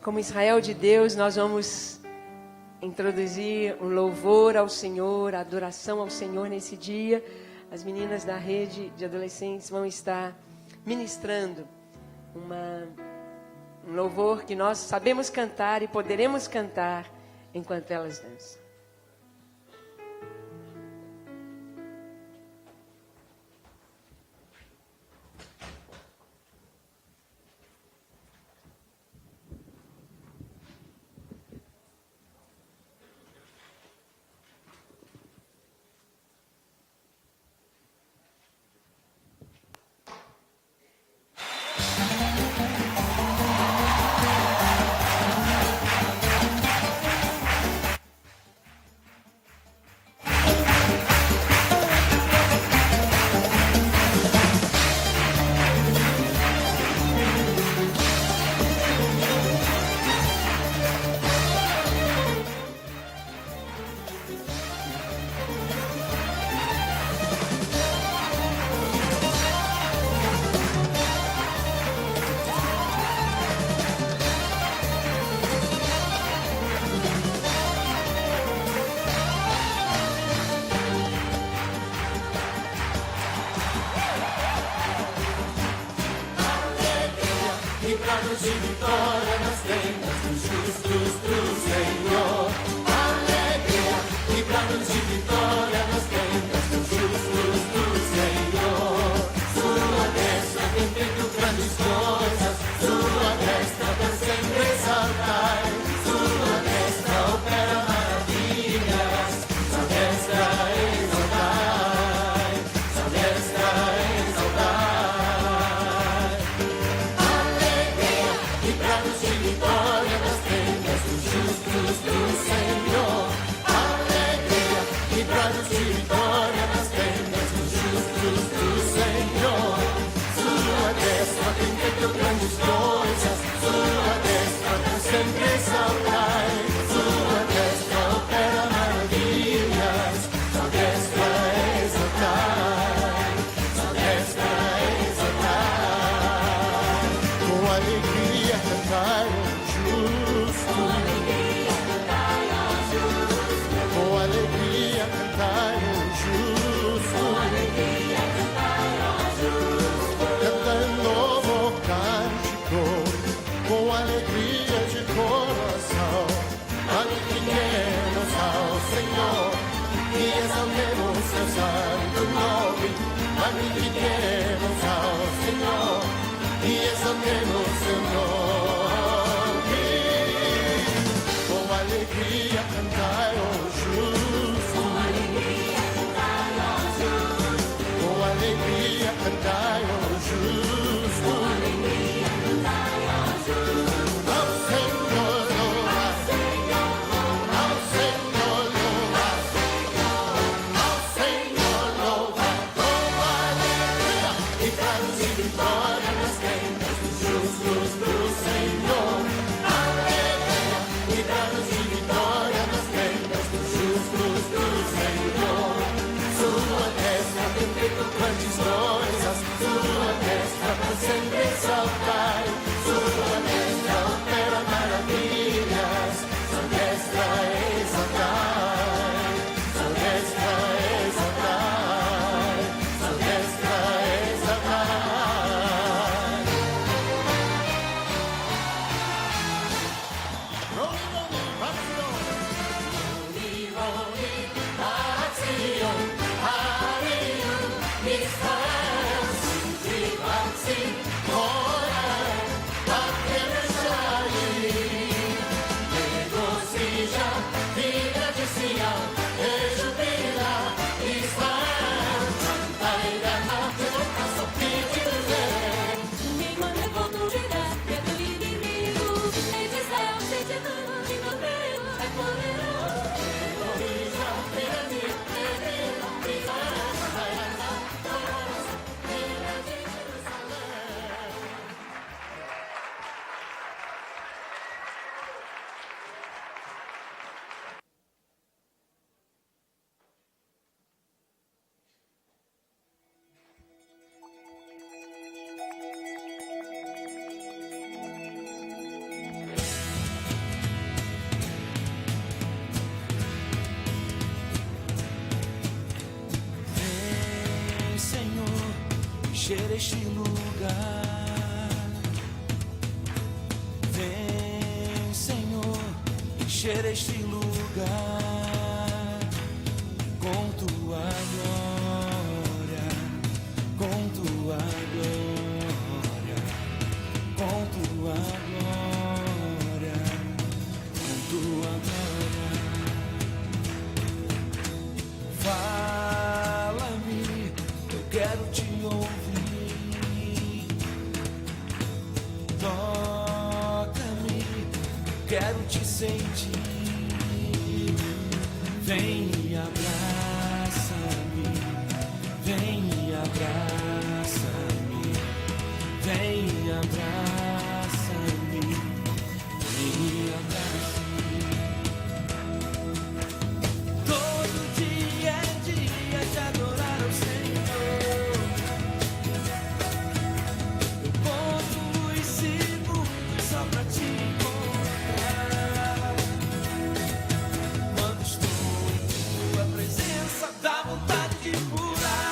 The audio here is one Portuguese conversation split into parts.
Como Israel de Deus, nós vamos introduzir um louvor ao Senhor, a adoração ao Senhor nesse dia. As meninas da rede de adolescentes vão estar ministrando um louvor que nós sabemos cantar e poderemos cantar enquanto elas dançam. De vitória nas tendas dos justos do Senhor. Alegria e brados de vitória nas tendas dos justos do Senhor. Sua destra tem feito grandes coisas, sua destra para sempre exaltai. Sua destra opera maravilhas, sua destra exaltai, sua destra exaltai. De vitória nas tendas dos justos do Senhor. Alegria e brados de vitória nas tendas dos justos do Senhor. Sua destra tem feito grandes coisas, sua destra para sempre exaltai. Sua destra opera maravilhas, sua destra exaltai, sua destra exaltai. Com alegria cantai ao justo, com alegria cantai ao justo, com alegria cantai ao justo, com alegria cantai ao justo, cantando novo cântico, com alegria de coração, magnifiquemos ao Senhor e exaltemos seu santo nome, magnifiquemos ao Senhor e exaltemos seu nome. Com alegria cantai ao justo, com alegria cantai ao justo, com alegria cantai ao justo, com alegria cantai ao justo. Ao Senhor louva, ao Senhor louva, ao Senhor louva, com alegria e brados de vitória nas tendas dos justos. encher este lugar. Vem, Senhor, encher este lugar com tua glória, com tua glória, com tua glória, com tua glória. Fala-me, eu quero te ouvir. Toca-me, quero te sentir. Vem e abraça-me, vem e abraça-me, vem e abraça-me, vem e abraça-me. Todo dia é dia de adorar ao Senhor. Eu conto os segundos só pra te encontrar. Quando estou em tua presença, dá vontade de pular,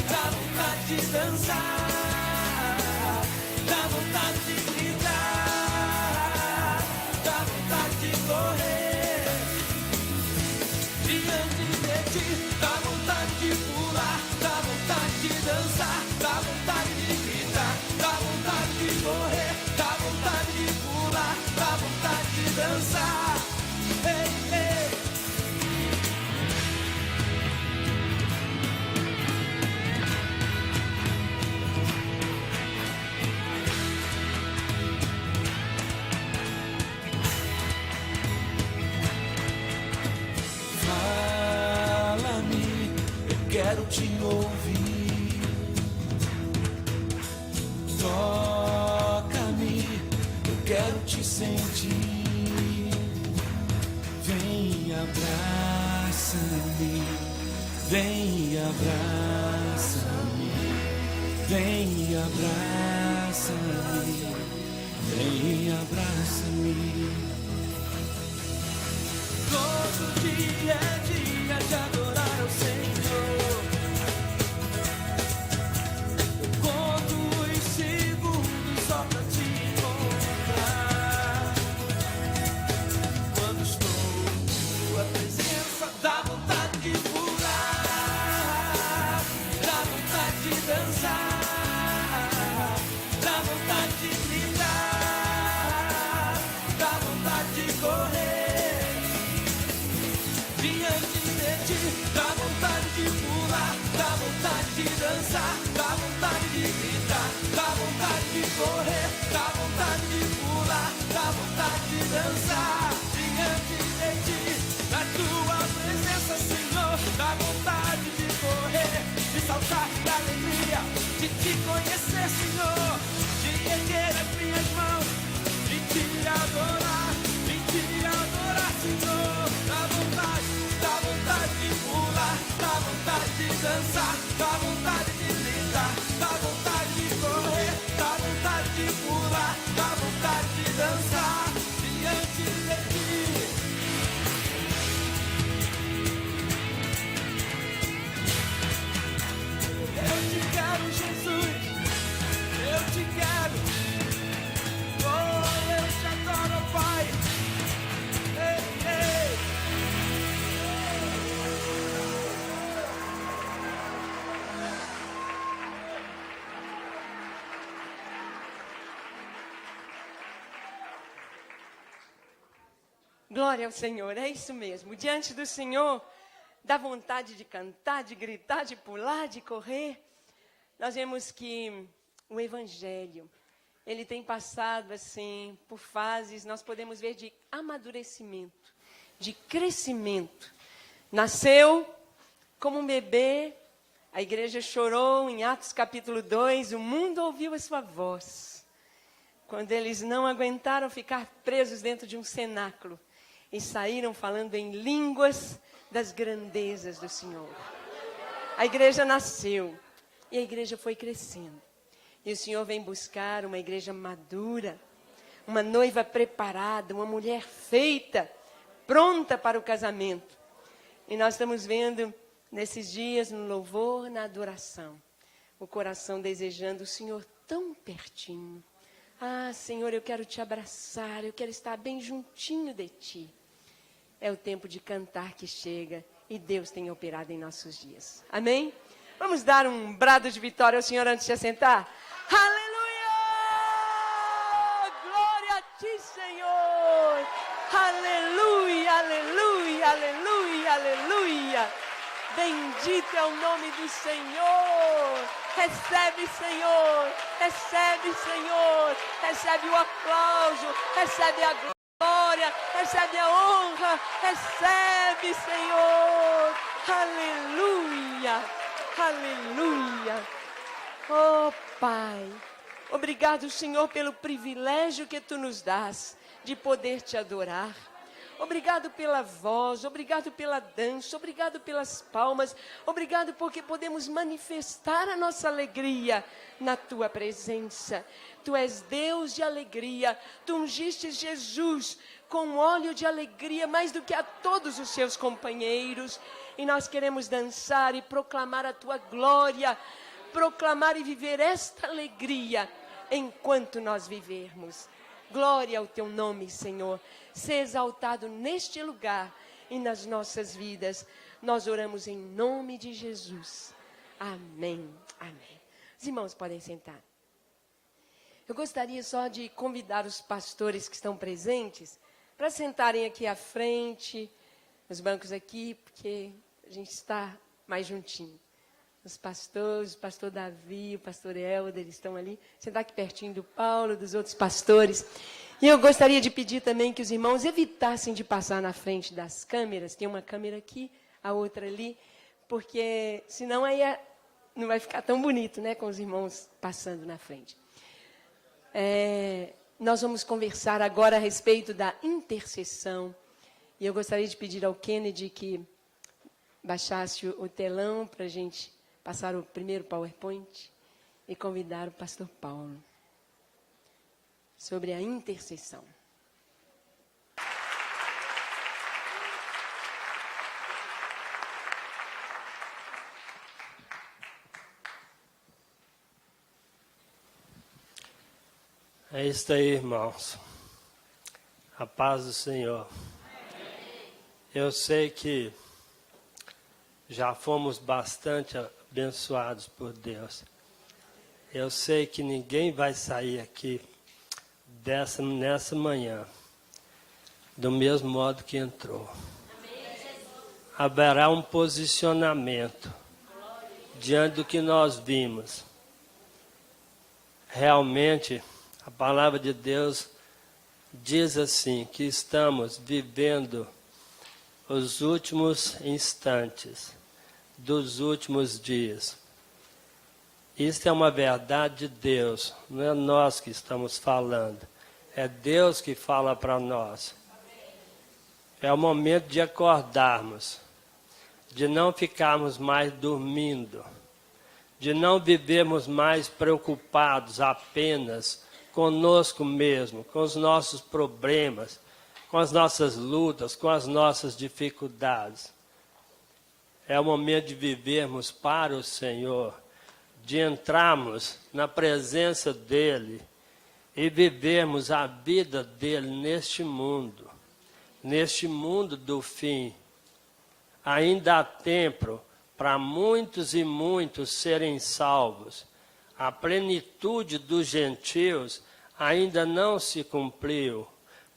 dá vontade de dançar, dá vontade de gritar, dá vontade de correr diante de ti, dá vontade de pular, dá vontade de dançar, dá vontade de gritar, dá vontade de correr, dá vontade de pular, dá vontade de dançar. Ei, ei. Fala-me, eu quero te ouvir. Toca-me, eu quero te sentir. Vem e abraça-me, vem e abraça-me, vem e abraça-me, vem e abraça-me. Todo dia é dia de adorar ao Senhor. Eu conto os segundos só pra te encontrar. Quando estou em tua presença, dá vontade de pular, dá vontade de dançar, dá vontade de gritar, dá vontade de correr diante de ti, dá vontade de pular, dá vontade de dançar, dá vontade de gritar, dá vontade de correr, dá vontade de pular, dá vontade de dançar diante de ti, na tua presença, Senhor, dá vontade de correr, de saltar de alegria, de te conhecer, Senhor, de erguer as minhas mãos, de te adorar, Senhor, dá vontade de pular, dá vontade de dançar, dá vontade de gritar, dá vontade de correr, dá vontade de pular, dá vontade de dançar diante de ti. Eu te quero, Jesus, eu te quero, oh, eu te adoro, Pai. Ei, ei. Glória ao Senhor, é isso mesmo. Diante do Senhor, dá vontade de cantar, de gritar, de pular, de correr. Nós vemos que o Evangelho, ele tem passado assim por fases, nós podemos ver de amadurecimento, de crescimento. Nasceu como um bebê, a igreja chorou em Atos capítulo 2, o mundo ouviu a sua voz. Quando eles não aguentaram ficar presos dentro de um cenáculo e saíram falando em línguas das grandezas do Senhor. A igreja nasceu e a igreja foi crescendo. E o Senhor vem buscar uma igreja madura, uma noiva preparada, uma mulher feita, pronta para o casamento. E nós estamos vendo nesses dias, no louvor, na adoração, o coração desejando o Senhor tão pertinho. Ah, Senhor, eu quero te abraçar, eu quero estar bem juntinho de Ti. É o tempo de cantar que chega e Deus tem operado em nossos dias. Amém? Vamos dar um brado de vitória ao Senhor antes de assentar? Aleluia! Glória a Ti, Senhor! Aleluia, aleluia, aleluia, aleluia! Bendito é o nome do Senhor! Recebe, Senhor! Recebe, Senhor! Recebe o aplauso! Recebe a glória! Recebe a honra! Recebe, Senhor! Aleluia! Aleluia! Oh, Pai! Obrigado, Senhor, pelo privilégio que Tu nos dás de poder Te adorar. Obrigado pela voz, obrigado pela dança, obrigado pelas palmas, obrigado porque podemos manifestar a nossa alegria na Tua presença. Tu és Deus de alegria, Tu ungiste Jesus com óleo de alegria mais do que a todos os seus companheiros. E nós queremos dançar e proclamar a Tua glória, proclamar e viver esta alegria enquanto nós vivermos. Glória ao Teu nome, Senhor. Ser exaltado neste lugar e nas nossas vidas. Nós oramos em nome de Jesus. Amém. Amém. Os irmãos podem sentar. Eu gostaria só de convidar os pastores que estão presentes para sentarem aqui à frente, nos bancos aqui, porque a gente está mais juntinho. Os pastores, o pastor Davi, o pastor Helder, eles estão ali. Sentar aqui pertinho do Paulo, dos outros pastores. E eu gostaria de pedir também que os irmãos evitassem de passar na frente das câmeras. Tem uma câmera aqui, a outra ali, porque senão aí não vai ficar tão bonito, né, com os irmãos passando na frente. Nós vamos conversar agora a respeito da intercessão. E eu gostaria de pedir ao Kennedy que baixasse o telão para a gente passar o primeiro PowerPoint e convidar o pastor Paulo sobre a intercessão. É isso aí, irmãos. A paz do Senhor. Eu sei que já fomos bastante abençoados por Deus. Eu sei que ninguém vai sair aqui nessa manhã do mesmo modo que entrou. Haverá um posicionamento diante do que nós vimos. Realmente, a palavra de Deus diz assim, que estamos vivendo os últimos instantes dos últimos dias. Isso é uma verdade de Deus, não é nós que estamos falando, é Deus que fala para nós. É o momento de acordarmos, de não ficarmos mais dormindo, de não vivermos mais preocupados apenas conosco mesmo, com os nossos problemas, com as nossas lutas, com as nossas dificuldades. É o momento de vivermos para o Senhor, de entrarmos na presença dEle e vivermos a vida dEle neste mundo do fim. Ainda há tempo para muitos e muitos serem salvos. A plenitude dos gentios ainda não se cumpriu,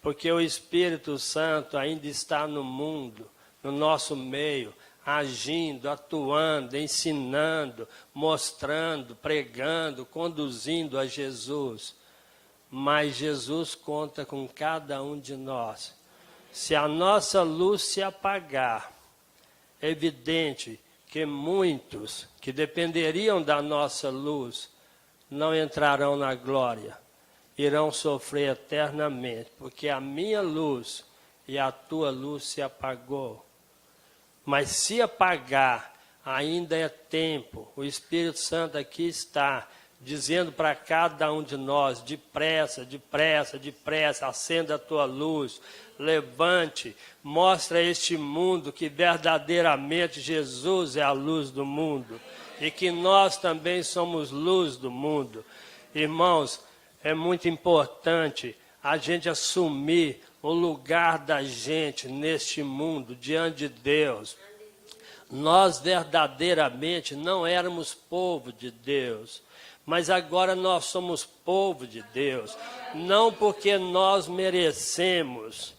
porque o Espírito Santo ainda está no mundo, no nosso meio, agindo, atuando, ensinando, mostrando, pregando, conduzindo a Jesus. Mas Jesus conta com cada um de nós. Se a nossa luz se apagar, é evidente que muitos que dependeriam da nossa luz não entrarão na glória, irão sofrer eternamente, porque a minha luz e a tua luz se apagou. Mas se apagar, ainda é tempo. O Espírito Santo aqui está dizendo para cada um de nós, depressa, depressa, depressa, acenda a tua luz, levante, mostra a este mundo que verdadeiramente Jesus é a luz do mundo. e que nós também somos luz do mundo. Irmãos, é muito importante a gente assumir o lugar da gente neste mundo, diante de Deus. Nós verdadeiramente não éramos povo de Deus, mas agora nós somos povo de Deus, não porque nós merecemos,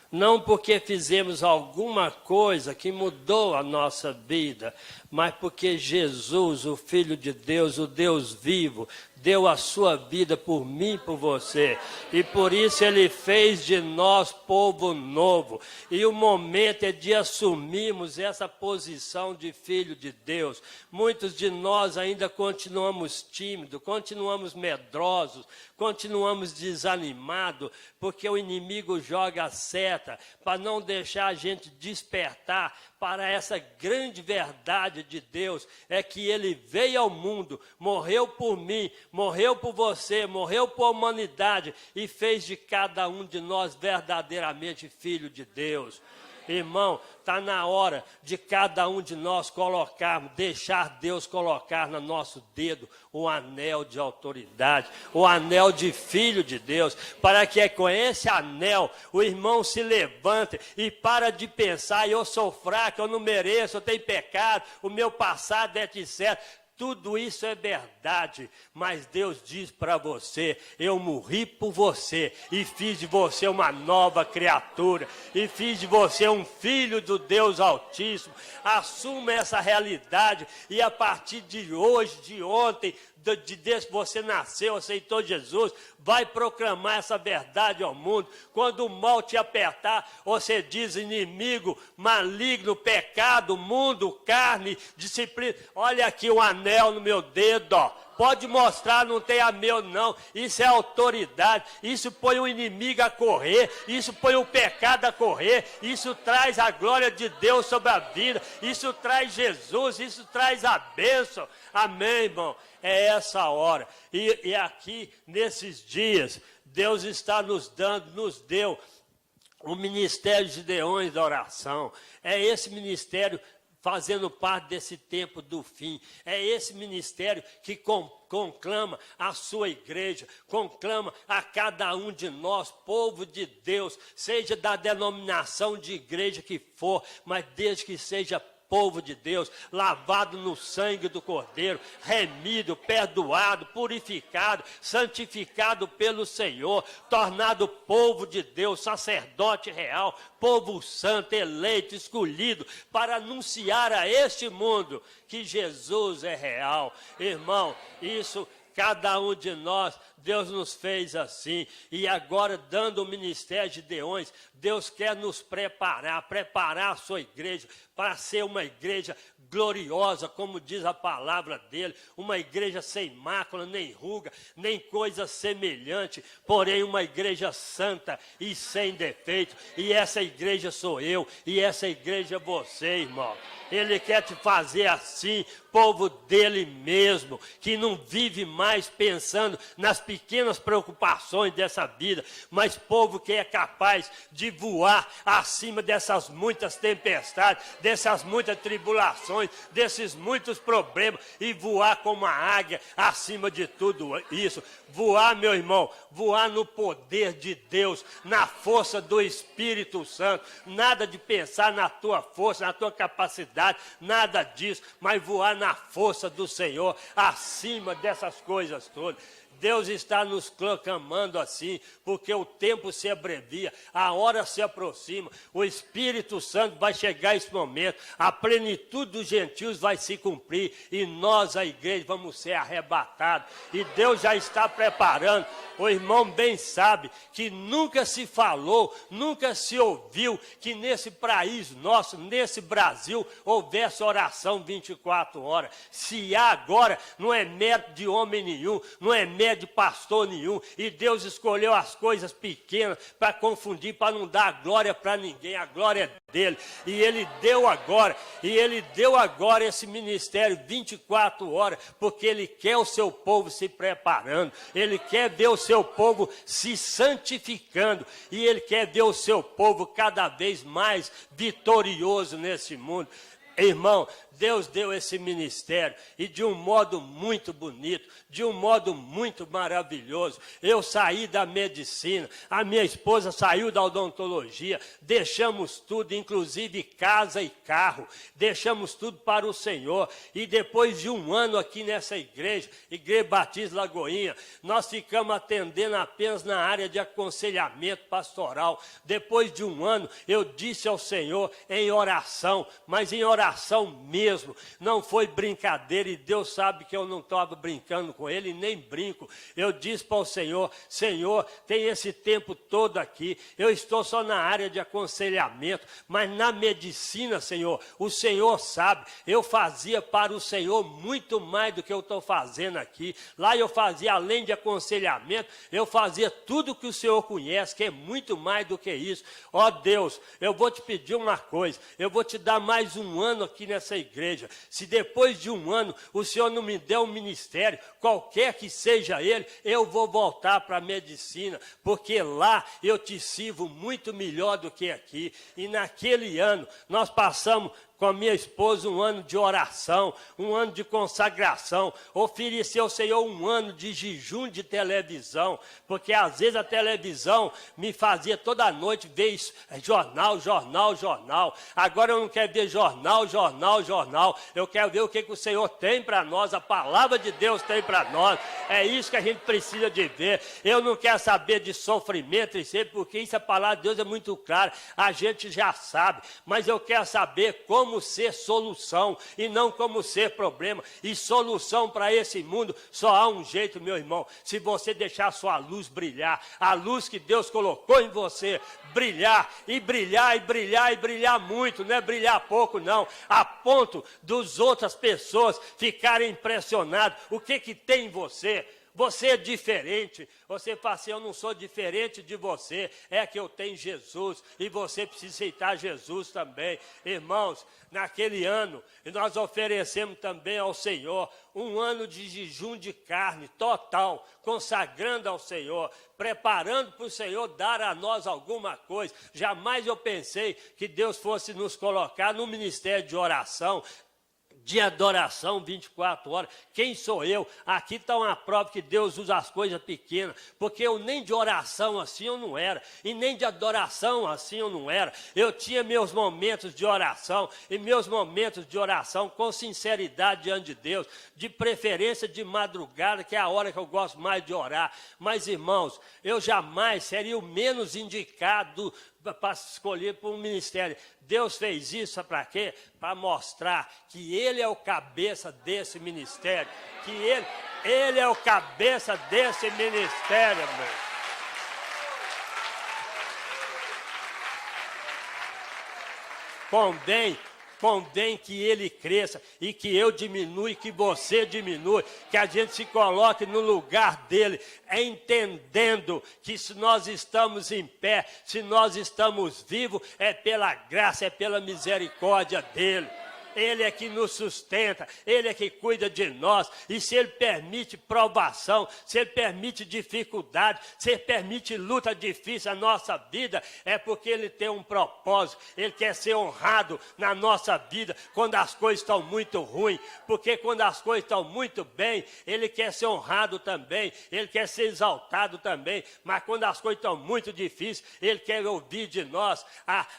não porque fizemos alguma coisa que mudou a nossa vida, mas porque Jesus, o Filho de Deus, o Deus vivo, deu a sua vida por mim e por você. E por isso Ele fez de nós povo novo. E o momento é de assumirmos essa posição de filho de Deus. Muitos de nós ainda continuamos tímidos, continuamos medrosos, continuamos desanimados, porque o inimigo joga a seta para não deixar a gente despertar para essa grande verdade de Deus, é que Ele veio ao mundo, morreu por mim, morreu por você, morreu por humanidade e fez de cada um de nós verdadeiramente filho de Deus. Irmão, está na hora de cada um de nós colocarmos, deixar Deus colocar no nosso dedo o anel de autoridade, o anel de filho de Deus, para que com esse anel o irmão se levante e para de pensar, eu sou fraco, eu não mereço, eu tenho pecado, o meu passado é etc. Tudo isso é verdade, mas Deus diz para você, eu morri por você e fiz de você uma nova criatura, e fiz de você um filho do Deus Altíssimo. Assuma essa realidade e a partir de hoje, de ontem, desde que você nasceu, aceitou Jesus, vai proclamar essa verdade ao mundo. Quando o mal te apertar, você diz inimigo, maligno, pecado, mundo, carne, disciplina. Olha aqui o anel no meu dedo, ó. Pode mostrar, não tem a meu não. Isso é autoridade. Isso põe o inimigo a correr. Isso põe o pecado a correr. Isso traz a glória de Deus sobre a vida. Isso traz Jesus. Isso traz a bênção. Amém, irmão? É essa hora. E aqui, nesses dias, Deus está nos deu o ministério de Gideões da oração. É esse ministério fazendo parte desse tempo do fim. É esse ministério que conclama a sua igreja, conclama a cada um de nós, povo de Deus, seja da denominação de igreja que for, mas desde que seja povo de Deus, lavado no sangue do Cordeiro, remido, perdoado, purificado, santificado pelo Senhor, tornado povo de Deus, sacerdote real, povo santo, eleito, escolhido, para anunciar a este mundo que Jesus é real. Irmão, isso cada um de nós, Deus nos fez assim. E agora, dando o ministério de Gideões, Deus quer nos preparar a sua igreja para ser uma igreja gloriosa, como diz a palavra dele, uma igreja sem mácula, nem ruga, nem coisa semelhante, porém uma igreja santa e sem defeito. E essa igreja sou eu, e essa igreja é você, irmão. Ele quer te fazer assim, povo dele mesmo, que não vive mais pensando nas pequenas preocupações dessa vida, mas povo que é capaz de voar acima dessas muitas tempestades, dessas muitas tribulações, desses muitos problemas, e voar como a águia acima de tudo isso. Voar, meu irmão, voar no poder de Deus, na força do Espírito Santo. Nada de pensar na tua força, na tua capacidade, nada disso, mas voar na força do Senhor, acima dessas coisas todas. Deus está nos clamando assim, porque o tempo se abrevia, a hora se aproxima, o Espírito Santo vai chegar esse momento, a plenitude dos gentios vai se cumprir, e nós, a igreja, vamos ser arrebatados, e Deus já está preparando. O irmão bem sabe que nunca se falou, nunca se ouviu que nesse país nosso, nesse Brasil, houvesse oração 24 horas. Se há agora, não é mérito de homem nenhum, não é mérito de pastor nenhum, e Deus escolheu as coisas pequenas para confundir, para não dar glória para ninguém, a glória é dele, e ele deu agora esse ministério 24 horas, porque ele quer o seu povo se preparando, ele quer ver o seu povo se santificando, e ele quer ver o seu povo cada vez mais vitorioso nesse mundo. Irmão, Deus deu esse ministério e de um modo muito bonito, de um modo muito maravilhoso. Eu saí da medicina, a minha esposa saiu da odontologia, deixamos tudo, inclusive casa e carro, deixamos tudo para o Senhor. E depois de um ano aqui nessa igreja, Igreja Batista Lagoinha, nós ficamos atendendo apenas na área de aconselhamento pastoral. Depois de um ano, eu disse ao Senhor em oração, mas em oração mesmo, não foi brincadeira, e Deus sabe que eu não estava brincando com ele, nem brinco. Eu disse para o Senhor, Senhor, tem esse tempo todo aqui, eu estou só na área de aconselhamento, mas na medicina, Senhor, o Senhor sabe, eu fazia para o Senhor muito mais do que eu estou fazendo aqui. Lá eu fazia, além de aconselhamento, eu fazia tudo que o Senhor conhece, que é muito mais do que isso. Ó Deus, eu vou te pedir uma coisa, eu vou te dar mais um ano aqui nessa igreja. Se depois de um ano o Senhor não me der um ministério, qualquer que seja ele, eu vou voltar para a medicina, porque lá eu te sirvo muito melhor do que aqui. E naquele ano nós passamos com a minha esposa um ano de oração, um ano de consagração, ofereci ao Senhor um ano de jejum de televisão, porque às vezes a televisão me fazia toda noite ver isso, jornal. Agora eu não quero ver jornal, eu quero ver o que o Senhor tem para nós, a palavra de Deus tem para nós, é isso que a gente precisa de ver. Eu não quero saber de sofrimento, porque isso a palavra de Deus é muito clara, a gente já sabe, mas eu quero saber como ser solução e não como ser problema. E solução para esse mundo só há um jeito, meu irmão, se você deixar a sua luz brilhar, a luz que Deus colocou em você, brilhar muito, não é brilhar pouco não, a ponto dos outras pessoas ficarem impressionadas. O que tem em você? Você é diferente. Você fala assim, eu não sou diferente de você, é que eu tenho Jesus, e você precisa aceitar Jesus também. Irmãos, naquele ano, nós oferecemos também ao Senhor um ano de jejum de carne total, consagrando ao Senhor, preparando para o Senhor dar a nós alguma coisa. Jamais eu pensei que Deus fosse nos colocar no ministério de oração, de adoração 24 horas. Quem sou eu? Aqui está uma prova que Deus usa as coisas pequenas, porque eu nem de oração assim eu não era, e nem de adoração assim eu não era. Eu tinha meus momentos de oração, e meus momentos de oração com sinceridade diante de Deus, de preferência de madrugada, que é a hora que eu gosto mais de orar. Mas, irmãos, eu jamais seria o menos indicado para escolher para um ministério. Deus fez isso para quê? Para mostrar que Ele é o cabeça desse ministério, que Ele é o cabeça desse ministério, irmão. Convém que ele cresça e que eu diminua e que você diminua, que a gente se coloque no lugar dele, entendendo que se nós estamos em pé, se nós estamos vivos, é pela graça, é pela misericórdia dele. Ele é que nos sustenta, Ele é que cuida de nós, e se Ele permite provação, se Ele permite dificuldade, se Ele permite luta difícil na nossa vida, é porque Ele tem um propósito, Ele quer ser honrado na nossa vida, quando as coisas estão muito ruins, porque quando as coisas estão muito bem, Ele quer ser honrado também, Ele quer ser exaltado também, mas quando as coisas estão muito difíceis, Ele quer ouvir de nós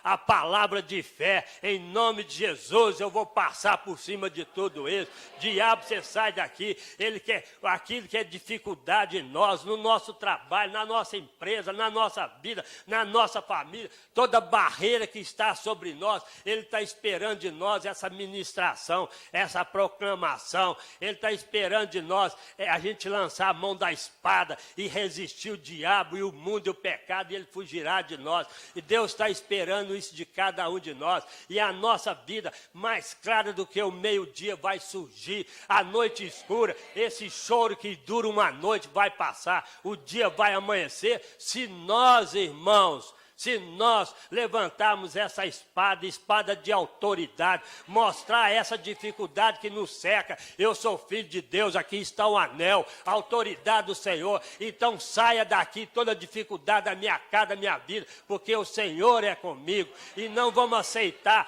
a palavra de fé. Em nome de Jesus, eu vou passar por cima de tudo isso. Diabo, você sai daqui. Ele quer aquilo que é dificuldade em nós, no nosso trabalho, na nossa empresa, na nossa vida, na nossa família, toda barreira que está sobre nós, Ele está esperando de nós essa ministração, essa proclamação. Ele está esperando de nós a gente lançar a mão da espada e resistir o diabo e o mundo e o pecado, e ele fugirá de nós. E Deus está esperando isso de cada um de nós. E a nossa vida mais clara do que o meio-dia vai surgir, a noite escura, esse choro que dura uma noite vai passar, o dia vai amanhecer, se nós, irmãos, Se nós levantarmos essa espada de autoridade, mostrar essa dificuldade que nos cerca, eu sou filho de Deus, aqui está o anel, a autoridade do Senhor, então saia daqui toda dificuldade da minha casa, da minha vida, porque o Senhor é comigo, e não vamos aceitar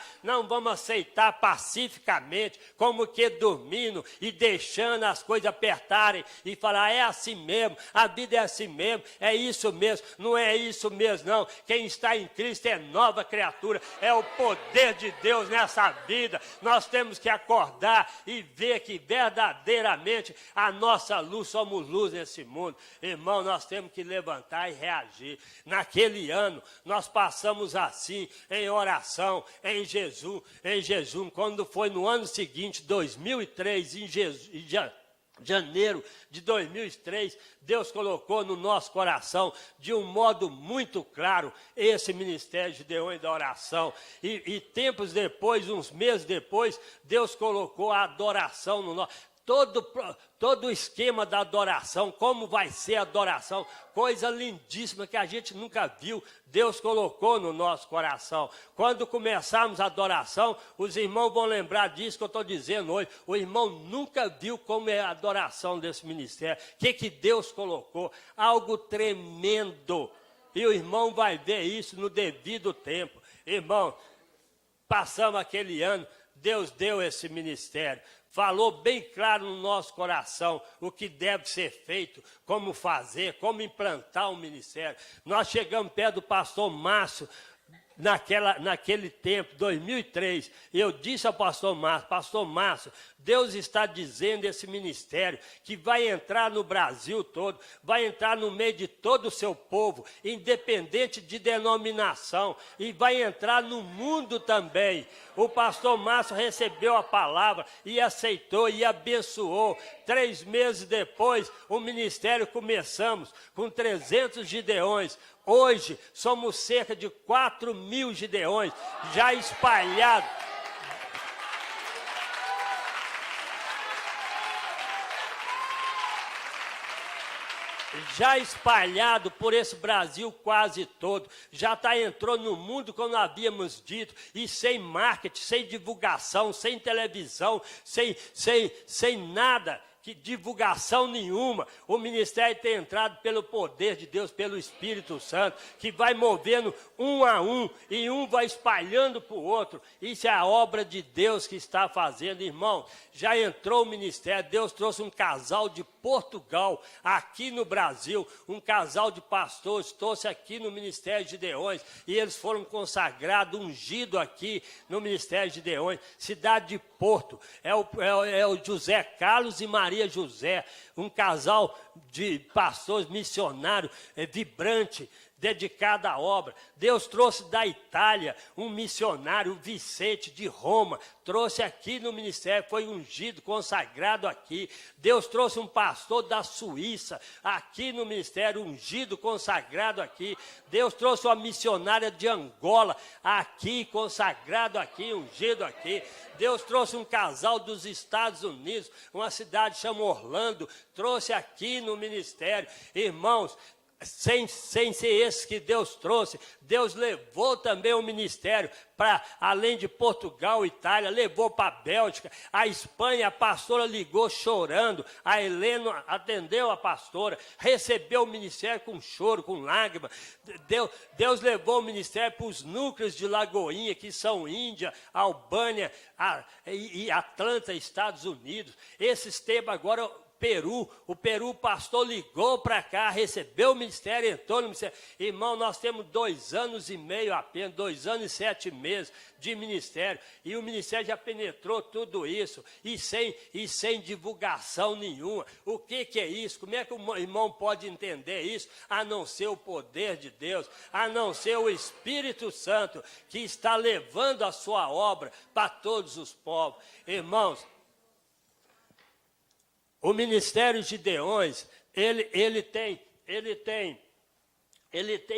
pacificamente, como que dormindo e deixando as coisas apertarem e falar, é assim mesmo, a vida é assim mesmo, é isso mesmo, não é isso mesmo não, quem está em Cristo é nova criatura, é o poder de Deus nessa vida. Nós temos que acordar e ver que verdadeiramente a nossa luz, somos luz nesse mundo. Irmão, nós temos que levantar e reagir. Naquele ano, nós passamos assim, em oração, em jejum, quando foi no ano seguinte, 2003, em janeiro de 2003, Deus colocou no nosso coração, de um modo muito claro, esse ministério de Gideões da oração. E tempos depois, uns meses depois, Deus colocou a adoração no nosso... Todo o esquema da adoração, como vai ser a adoração, coisa lindíssima que a gente nunca viu, Deus colocou no nosso coração. Quando começarmos a adoração, os irmãos vão lembrar disso que eu estou dizendo hoje. O irmão nunca viu como é a adoração desse ministério, o que Deus colocou, algo tremendo. E o irmão vai ver isso no devido tempo. Irmão, passamos aquele ano, Deus deu esse ministério. Falou bem claro no nosso coração o que deve ser feito, como fazer, como implantar o ministério. Nós chegamos perto do pastor Márcio, naquele tempo, 2003, eu disse ao pastor Márcio, Deus está dizendo esse ministério que vai entrar no Brasil todo, vai entrar no meio de todo o seu povo, independente de denominação, e vai entrar no mundo também. O pastor Márcio recebeu a palavra e aceitou e abençoou. 3 meses depois, o ministério começamos com 300 gideões. Hoje, somos cerca de 4.000 gideões, já espalhados. Já espalhado por esse Brasil quase todo, já entrou no mundo como havíamos dito, e sem marketing, sem divulgação, sem televisão, sem nada, que divulgação nenhuma. O ministério tem entrado pelo poder de Deus, pelo Espírito Santo, que vai movendo um a um, e um vai espalhando para o outro. Isso é a obra de Deus que está fazendo, irmão. Já entrou o ministério, Deus trouxe um casal de Portugal, aqui no Brasil, um casal de pastores, trouxe aqui no Ministério de Gideões, e eles foram consagrados, ungidos aqui no Ministério de Gideões, cidade de Porto, é o José Carlos e Maria José, um casal de pastores missionários, vibrante, dedicado à obra. Deus trouxe da Itália um missionário, o Vicente de Roma, trouxe aqui no ministério, foi ungido, consagrado aqui. Deus trouxe um pastor da Suíça, aqui no ministério, ungido, consagrado aqui. Deus trouxe uma missionária de Angola, aqui, consagrado aqui, ungido aqui. Deus trouxe um casal dos Estados Unidos, uma cidade chamada Orlando, trouxe aqui no ministério. Irmãos, sem ser esse que Deus trouxe, Deus levou também o ministério para, além de Portugal, Itália, levou para a Bélgica, a Espanha. A pastora ligou chorando, a Helena atendeu a pastora, recebeu o ministério com choro, com lágrima. Deus levou o ministério para os núcleos de Lagoinha, que são Índia, Albânia e Atlanta, Estados Unidos. Esses tempos agora... o Peru, o pastor ligou para cá, recebeu o ministério, entrou no ministério. Irmão, nós temos 2 anos e meio apenas, 2 anos e 7 meses de ministério, e o ministério já penetrou tudo isso, e sem divulgação nenhuma. O que é isso? Como é que o irmão pode entender isso? A não ser o poder de Deus, a não ser o Espírito Santo, que está levando a sua obra para todos os povos. Irmãos, o ministério de Gideões, ele tem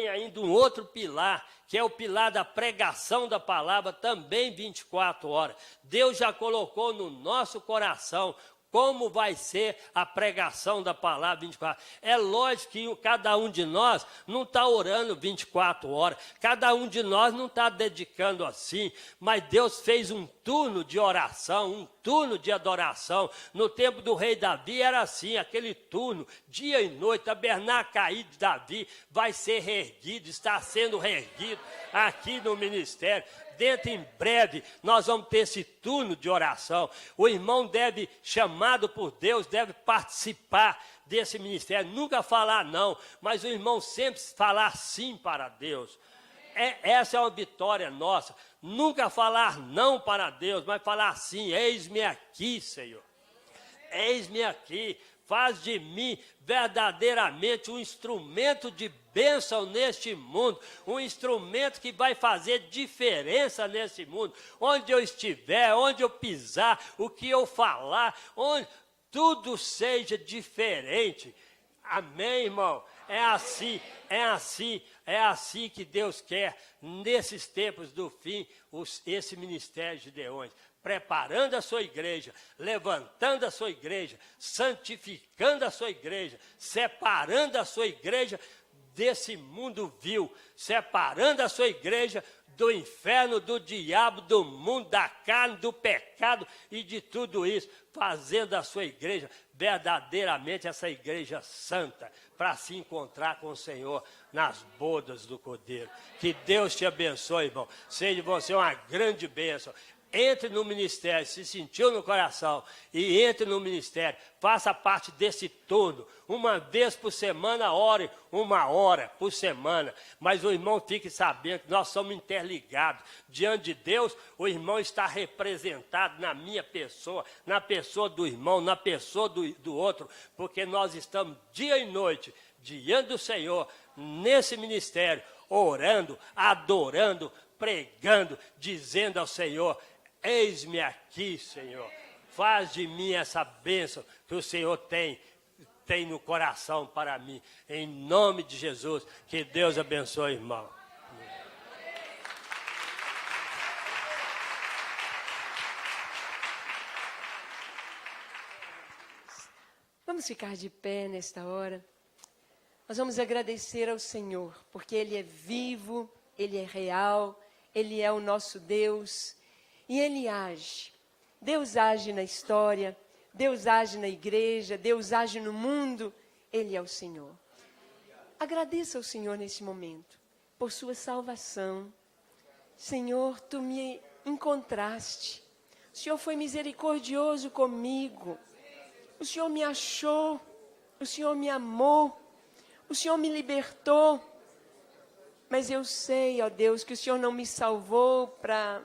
ainda um outro pilar, que é o pilar da pregação da palavra, também 24 horas. Deus já colocou no nosso coração como vai ser a pregação da palavra 24. É lógico que cada um de nós não está orando 24 horas, cada um de nós não está dedicando assim, mas Deus fez um turno de oração, um turno de adoração. No tempo do rei Davi era assim, aquele turno, dia e noite, tabernáculo caído de Davi vai ser reerguido, está sendo reerguido aqui no ministério. Dentro em breve nós vamos ter esse turno de oração. O irmão deve, chamado por Deus, deve participar desse ministério. Nunca falar não, mas o irmão sempre falar sim para Deus. Essa é uma vitória nossa. Nunca falar não para Deus, mas falar sim. Eis-me aqui, Senhor. Eis-me aqui. Faz de mim verdadeiramente um instrumento de bênção neste mundo, um instrumento que vai fazer diferença nesse mundo. Onde eu estiver, onde eu pisar, o que eu falar, onde tudo seja diferente. Amém, irmão? É assim que Deus quer, nesses tempos do fim, esse ministério de Gideões. Preparando a sua igreja, levantando a sua igreja, santificando a sua igreja, separando a sua igreja desse mundo vil, separando a sua igreja do inferno, do diabo, do mundo, da carne, do pecado e de tudo isso, fazendo a sua igreja verdadeiramente essa igreja santa, para se encontrar com o Senhor nas bodas do Cordeiro. Que Deus te abençoe, irmão. Seja você uma grande bênção. Entre no ministério, se sentiu no coração, e entre no ministério, faça parte desse turno, uma vez por semana, ore 1 hora por semana, mas o irmão fique sabendo que nós somos interligados, diante de Deus, o irmão está representado na minha pessoa, na pessoa do irmão, na pessoa do outro, porque nós estamos dia e noite, diante do Senhor, nesse ministério, orando, adorando, pregando, dizendo ao Senhor: eis-me aqui, Senhor. Faz de mim essa bênção que o Senhor tem no coração para mim. Em nome de Jesus, que Deus abençoe, irmão. Vamos ficar de pé nesta hora. Nós vamos agradecer ao Senhor, porque Ele é vivo, Ele é real, Ele é o nosso Deus. E Ele age. Deus age na história, Deus age na igreja, Deus age no mundo. Ele é o Senhor. Agradeça ao Senhor nesse momento, por sua salvação. Senhor, Tu me encontraste. O Senhor foi misericordioso comigo. O Senhor me achou. O Senhor me amou. O Senhor me libertou. Mas eu sei, ó Deus, que o Senhor não me salvou para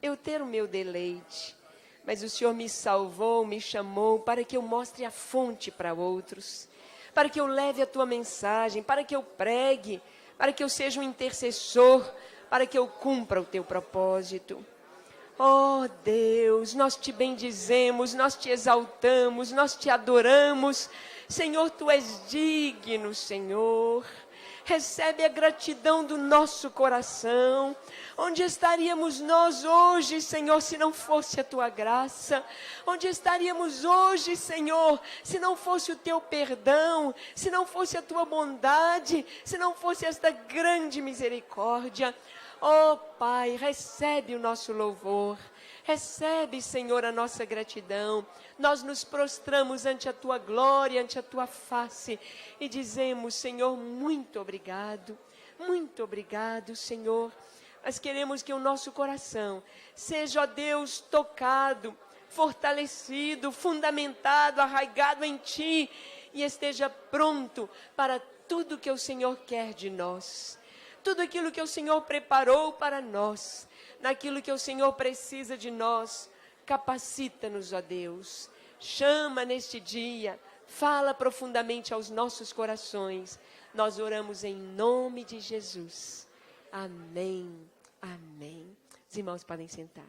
eu ter o meu deleite, mas o Senhor me salvou, me chamou para que eu mostre a fonte para outros, para que eu leve a Tua mensagem, para que eu pregue, para que eu seja um intercessor, para que eu cumpra o Teu propósito. Oh Deus, nós Te bendizemos, nós Te exaltamos, nós Te adoramos. Senhor, Tu és digno, Senhor. Recebe a gratidão do nosso coração. Onde estaríamos nós hoje, Senhor, se não fosse a Tua graça? Onde estaríamos hoje, Senhor, se não fosse o Teu perdão, se não fosse a Tua bondade, se não fosse esta grande misericórdia? Oh Pai, recebe o nosso louvor. Recebe, Senhor, a nossa gratidão. Nós nos prostramos ante a Tua glória, ante a Tua face e dizemos: Senhor, muito obrigado. Muito obrigado, Senhor. Nós queremos que o nosso coração seja, ó Deus, tocado, fortalecido, fundamentado, arraigado em Ti e esteja pronto para tudo que o Senhor quer de nós. Tudo aquilo que o Senhor preparou para nós, naquilo que o Senhor precisa de nós, capacita-nos, ó Deus. Chama neste dia, fala profundamente aos nossos corações. Nós oramos em nome de Jesus. Amém, amém. Os irmãos podem sentar.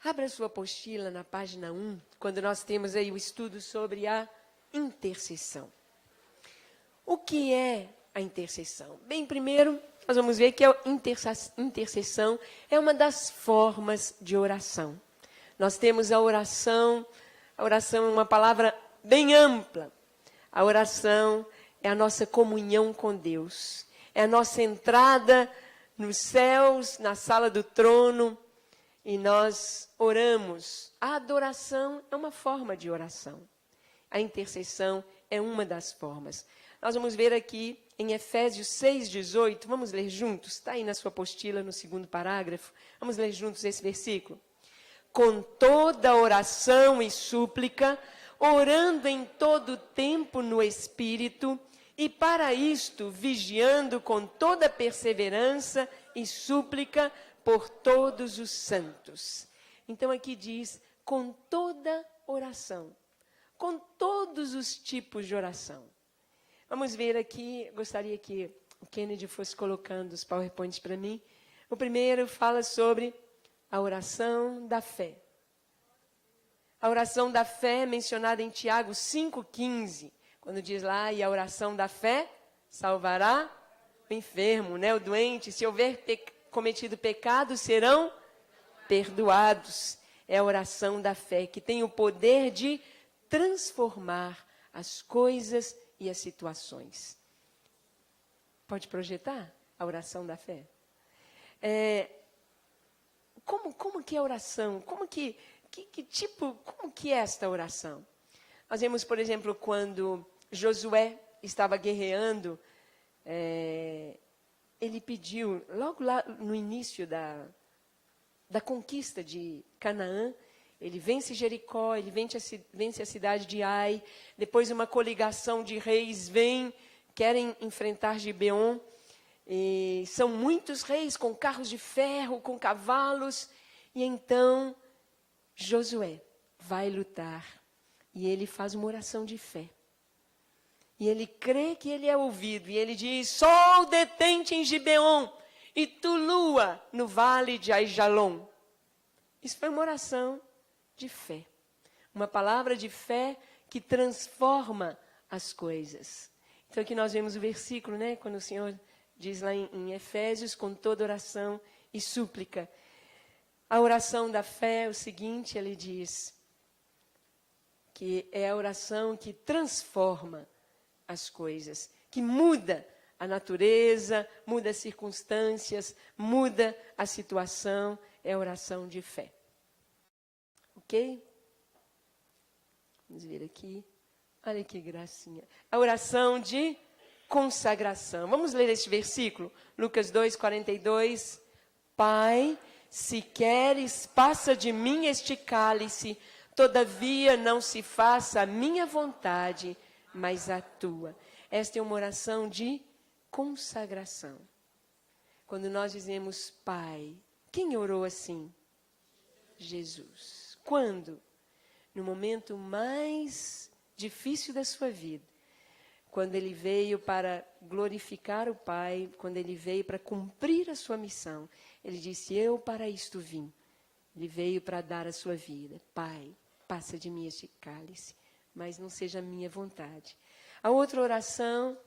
Abra sua apostila na página 1, quando nós temos aí o estudo sobre a intercessão. O que é a intercessão? Bem, primeiro, nós vamos ver que a intercessão é uma das formas de oração. Nós temos a oração é uma palavra bem ampla. A oração é a nossa comunhão com Deus, é a nossa entrada nos céus, na sala do trono, e nós oramos. A adoração é uma forma de oração. A intercessão é uma das formas. Nós vamos ver aqui em Efésios 6,18, vamos ler juntos, está aí na sua apostila, no segundo parágrafo, vamos ler juntos esse versículo. Com toda oração e súplica, orando em todo tempo no Espírito, e para isto vigiando com toda perseverança e súplica por todos os santos. Então aqui diz, com toda oração, com todos os tipos de oração. Vamos ver aqui, gostaria que o Kennedy fosse colocando os PowerPoints para mim. O primeiro fala sobre a oração da fé. A oração da fé mencionada em Tiago 5,15, quando diz lá, e a oração da fé salvará o enfermo, né, o doente. Se houver cometido pecado, serão perdoados. É a oração da fé, que tem o poder de transformar as coisas e as situações. Pode projetar a oração da fé? Como que é a oração? Como que é esta oração? Nós vemos, por exemplo, quando Josué estava guerreando, ele pediu, logo lá no início da conquista de Canaã, ele vence Jericó, ele vence a cidade de Ai, depois uma coligação de reis querem enfrentar Gibeon, e são muitos reis com carros de ferro, com cavalos, e então Josué vai lutar, e ele faz uma oração de fé. E ele crê que ele é ouvido, e ele diz, sol detente em Gibeon, e tu lua no vale de Aijalon. Isso foi uma oração de fé. Uma palavra de fé que transforma as coisas. Então aqui nós vemos o versículo, né? Quando o Senhor diz lá em Efésios, com toda oração e súplica. A oração da fé é o seguinte, ele diz, que é a oração que transforma as coisas, que muda a natureza, muda as circunstâncias, muda a situação, é a oração de fé. Ok? Vamos ver aqui. Olha que gracinha. A oração de consagração. Vamos ler este versículo? Lucas 2:42. Pai, se queres, passa de mim este cálice, todavia não se faça a minha vontade, mas a tua. Esta é uma oração de consagração. Quando nós dizemos Pai, quem orou assim? Jesus. Quando? No momento mais difícil da sua vida. Quando ele veio para glorificar o Pai, quando ele veio para cumprir a sua missão. Ele disse, eu para isto vim. Ele veio para dar a sua vida. Pai, passa de mim este cálice, mas não seja a minha vontade. A outra oração,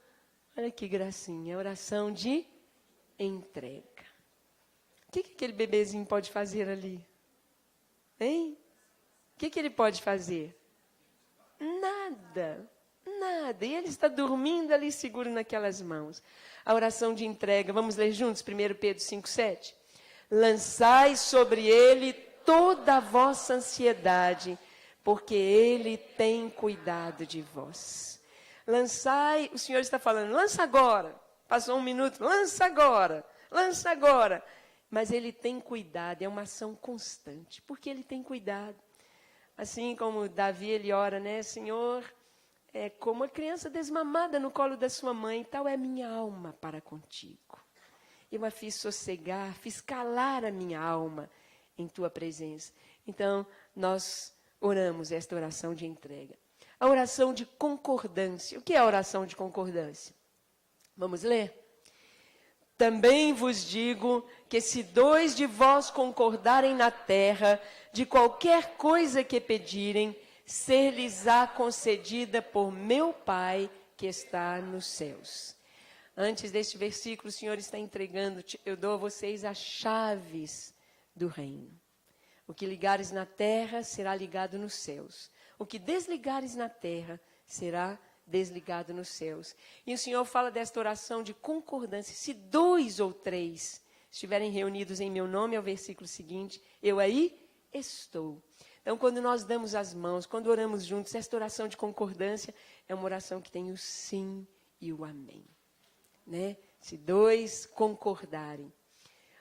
olha que gracinha, a oração de entrega. O que aquele bebezinho pode fazer ali? Hein? O que ele pode fazer? Nada, nada. E ele está dormindo ali seguro naquelas mãos. A oração de entrega, vamos ler juntos, 1 Pedro 5,7. Lançai sobre ele toda a vossa ansiedade, porque ele tem cuidado de vós. Lançai, o Senhor está falando, lança agora. Passou um minuto, lança agora, lança agora. Mas ele tem cuidado, é uma ação constante, porque ele tem cuidado. Assim como Davi, ele ora, né? Senhor, é como a criança desmamada no colo da sua mãe, tal é minha alma para contigo. Eu a fiz sossegar, fiz calar a minha alma em tua presença. Então, nós oramos esta oração de entrega. A oração de concordância. O que é a oração de concordância? Vamos ler? Também vos digo que se 2 de vós concordarem na terra, de qualquer coisa que pedirem, ser-lhes-á concedida por meu Pai que está nos céus. Antes deste versículo, o Senhor está entregando, eu dou a vocês as chaves do reino. O que ligares na terra será ligado nos céus. O que desligares na terra será desligado nos céus. E o Senhor fala desta oração de concordância. Se 2 ou 3 estiverem reunidos em meu nome, é o versículo seguinte, eu aí estou. Então, quando nós damos as mãos, quando oramos juntos, esta oração de concordância é uma oração que tem o sim e o amém. Né? Se 2 concordarem.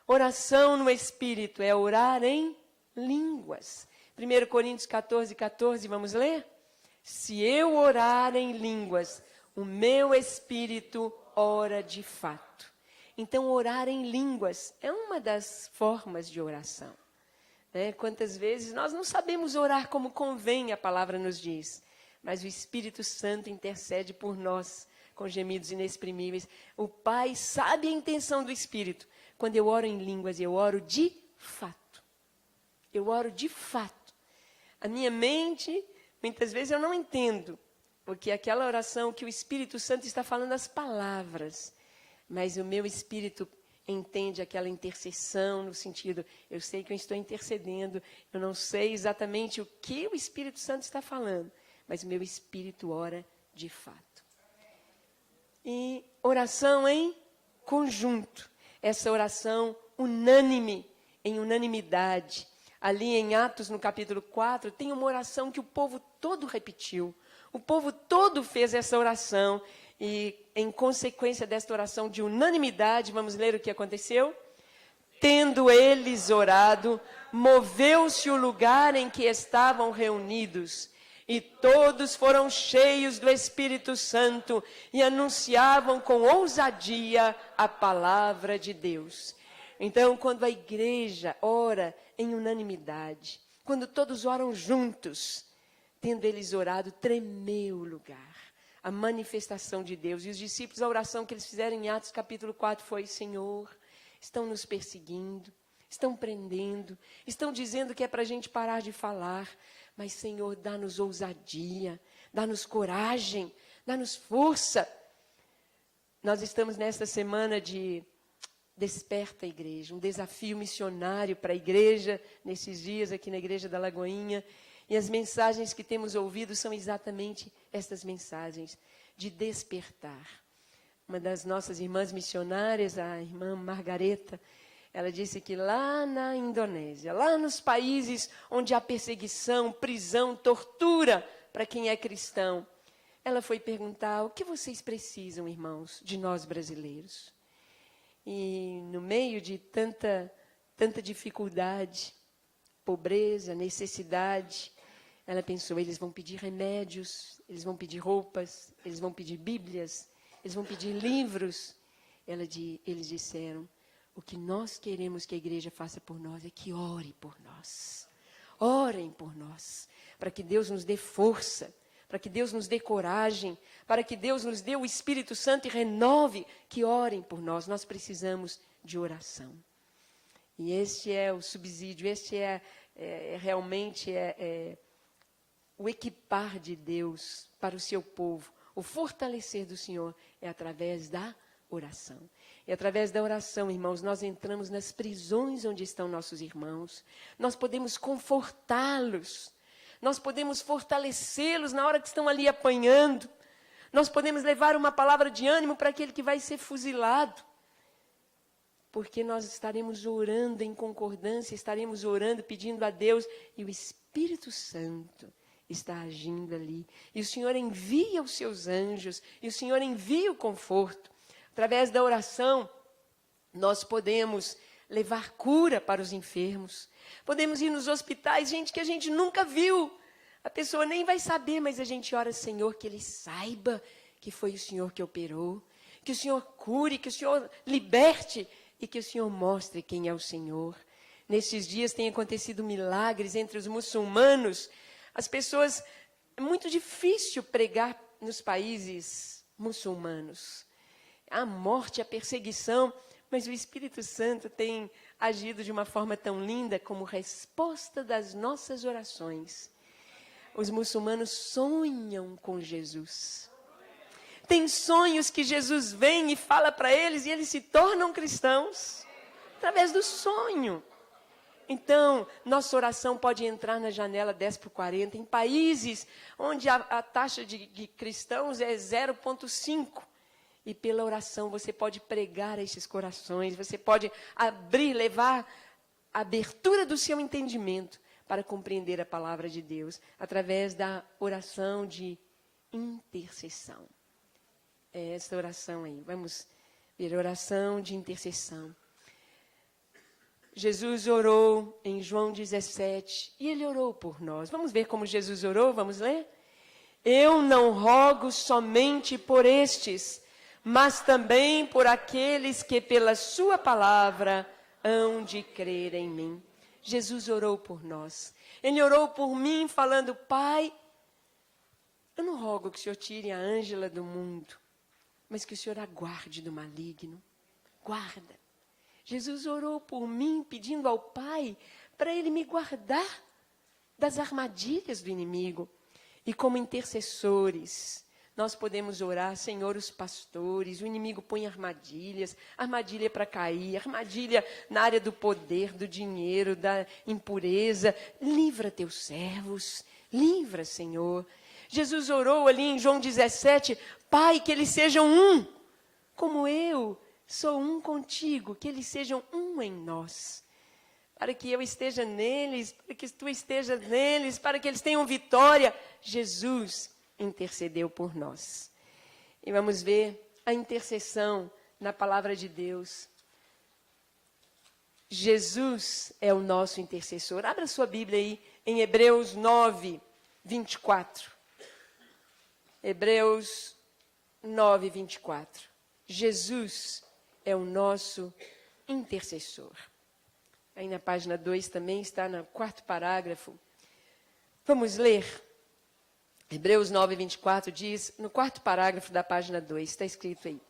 Oração no Espírito é orar em línguas. 1 Coríntios 14, 14, vamos ler? Se eu orar em línguas, o meu espírito ora de fato. Então, orar em línguas é uma das formas de oração. Né? Quantas vezes nós não sabemos orar como convém, a palavra nos diz, mas o Espírito Santo intercede por nós com gemidos inexprimíveis. O Pai sabe a intenção do Espírito. Quando eu oro em línguas, eu oro de fato. Eu oro de fato. A minha mente, muitas vezes eu não entendo, porque aquela oração que o Espírito Santo está falando as palavras, mas o meu espírito entende aquela intercessão no sentido, eu sei que eu estou intercedendo, eu não sei exatamente o que o Espírito Santo está falando, mas o meu espírito ora de fato. E oração em conjunto, essa oração unânime, em unanimidade. Ali em Atos, no capítulo 4, tem uma oração que o povo todo repetiu. O povo todo fez essa oração. E, em consequência desta oração de unanimidade, vamos ler o que aconteceu? Tendo eles orado, moveu-se o lugar em que estavam reunidos. E todos foram cheios do Espírito Santo e anunciavam com ousadia a palavra de Deus. Então, quando a igreja ora em unanimidade, quando todos oram juntos, tendo eles orado, tremeu o lugar, a manifestação de Deus. E os discípulos, a oração que eles fizeram em Atos capítulo 4 foi: Senhor, estão nos perseguindo, estão prendendo, estão dizendo que é para a gente parar de falar, mas Senhor, dá-nos ousadia, dá-nos coragem, dá-nos força. Nós estamos nesta semana de Desperta a Igreja, um desafio missionário para a igreja, nesses dias aqui na Igreja da Lagoinha. E as mensagens que temos ouvido são exatamente estas mensagens de despertar. Uma das nossas irmãs missionárias, a irmã Margareta, ela disse que lá na Indonésia, lá nos países onde há perseguição, prisão, tortura para quem é cristão, ela foi perguntar: o que vocês precisam, irmãos, de nós brasileiros? E no meio de tanta dificuldade, pobreza, necessidade, ela pensou: eles vão pedir remédios, eles vão pedir roupas, eles vão pedir bíblias, eles vão pedir livros. Eles disseram: o que nós queremos que a igreja faça por nós é que ore por nós. Orem por nós, para que Deus nos dê força, para que Deus nos dê coragem, para que Deus nos dê o Espírito Santo e renove, que orem por nós. Nós precisamos de oração. E este é o subsídio, este realmente o equipar de Deus para o seu povo. O fortalecer do Senhor é através da oração. E através da oração, irmãos, nós entramos nas prisões onde estão nossos irmãos. Nós podemos confortá-los. Nós podemos fortalecê-los na hora que estão ali apanhando. Nós podemos levar uma palavra de ânimo para aquele que vai ser fuzilado. Porque nós estaremos orando em concordância, estaremos orando, pedindo a Deus, e o Espírito Santo está agindo ali. E o Senhor envia os seus anjos, e o Senhor envia o conforto. Através da oração, nós podemos levar cura para os enfermos. Podemos ir nos hospitais, gente que a gente nunca viu. A pessoa nem vai saber, mas a gente ora: Senhor, que ele saiba que foi o Senhor que operou, que o Senhor cure, que o Senhor liberte e que o Senhor mostre quem é o Senhor. Nesses dias tem acontecido milagres entre os muçulmanos. As pessoas, é muito difícil pregar nos países muçulmanos. A morte, a perseguição, mas o Espírito Santo tem agido de uma forma tão linda como resposta das nossas orações. Os muçulmanos sonham com Jesus. Tem sonhos que Jesus vem e fala para eles e eles se tornam cristãos através do sonho. Então, nossa oração pode entrar na janela 10 para 40, em países onde a taxa de cristãos é 0,5. E pela oração você pode pregar a esses corações, você pode abrir, levar a abertura do seu entendimento para compreender a palavra de Deus, através da oração de intercessão. É essa oração aí, vamos ver, oração de intercessão. Jesus orou em João 17, e ele orou por nós. Vamos ver como Jesus orou, vamos ler? Eu não rogo somente por estes, mas também por aqueles que pela sua palavra hão de crer em mim. Jesus orou por nós. Ele orou por mim falando, Pai, eu não rogo que o Senhor tire a Ângela do mundo, mas que o Senhor a guarde do maligno. Guarda. Jesus orou por mim, pedindo ao Pai para Ele me guardar das armadilhas do inimigo. E como intercessores, nós podemos orar, Senhor, os pastores, o inimigo põe armadilhas, armadilha para cair, armadilha na área do poder, do dinheiro, da impureza. Livra teus servos, livra, Senhor. Jesus orou ali em João 17, Pai, que eles sejam um, como eu sou um contigo, que eles sejam um em nós. Para que eu esteja neles, para que tu estejas neles, para que eles tenham vitória. Jesus intercedeu por nós. E vamos ver a intercessão na palavra de Deus. Jesus é o nosso intercessor. Abra sua Bíblia aí em Hebreus 9, 24. Hebreus 9, 24. Jesus é o nosso intercessor. Aí na página 2 também está no 4º parágrafo. Vamos ler. Hebreus 9, 24 diz, no 4º parágrafo da página 2, está escrito aí.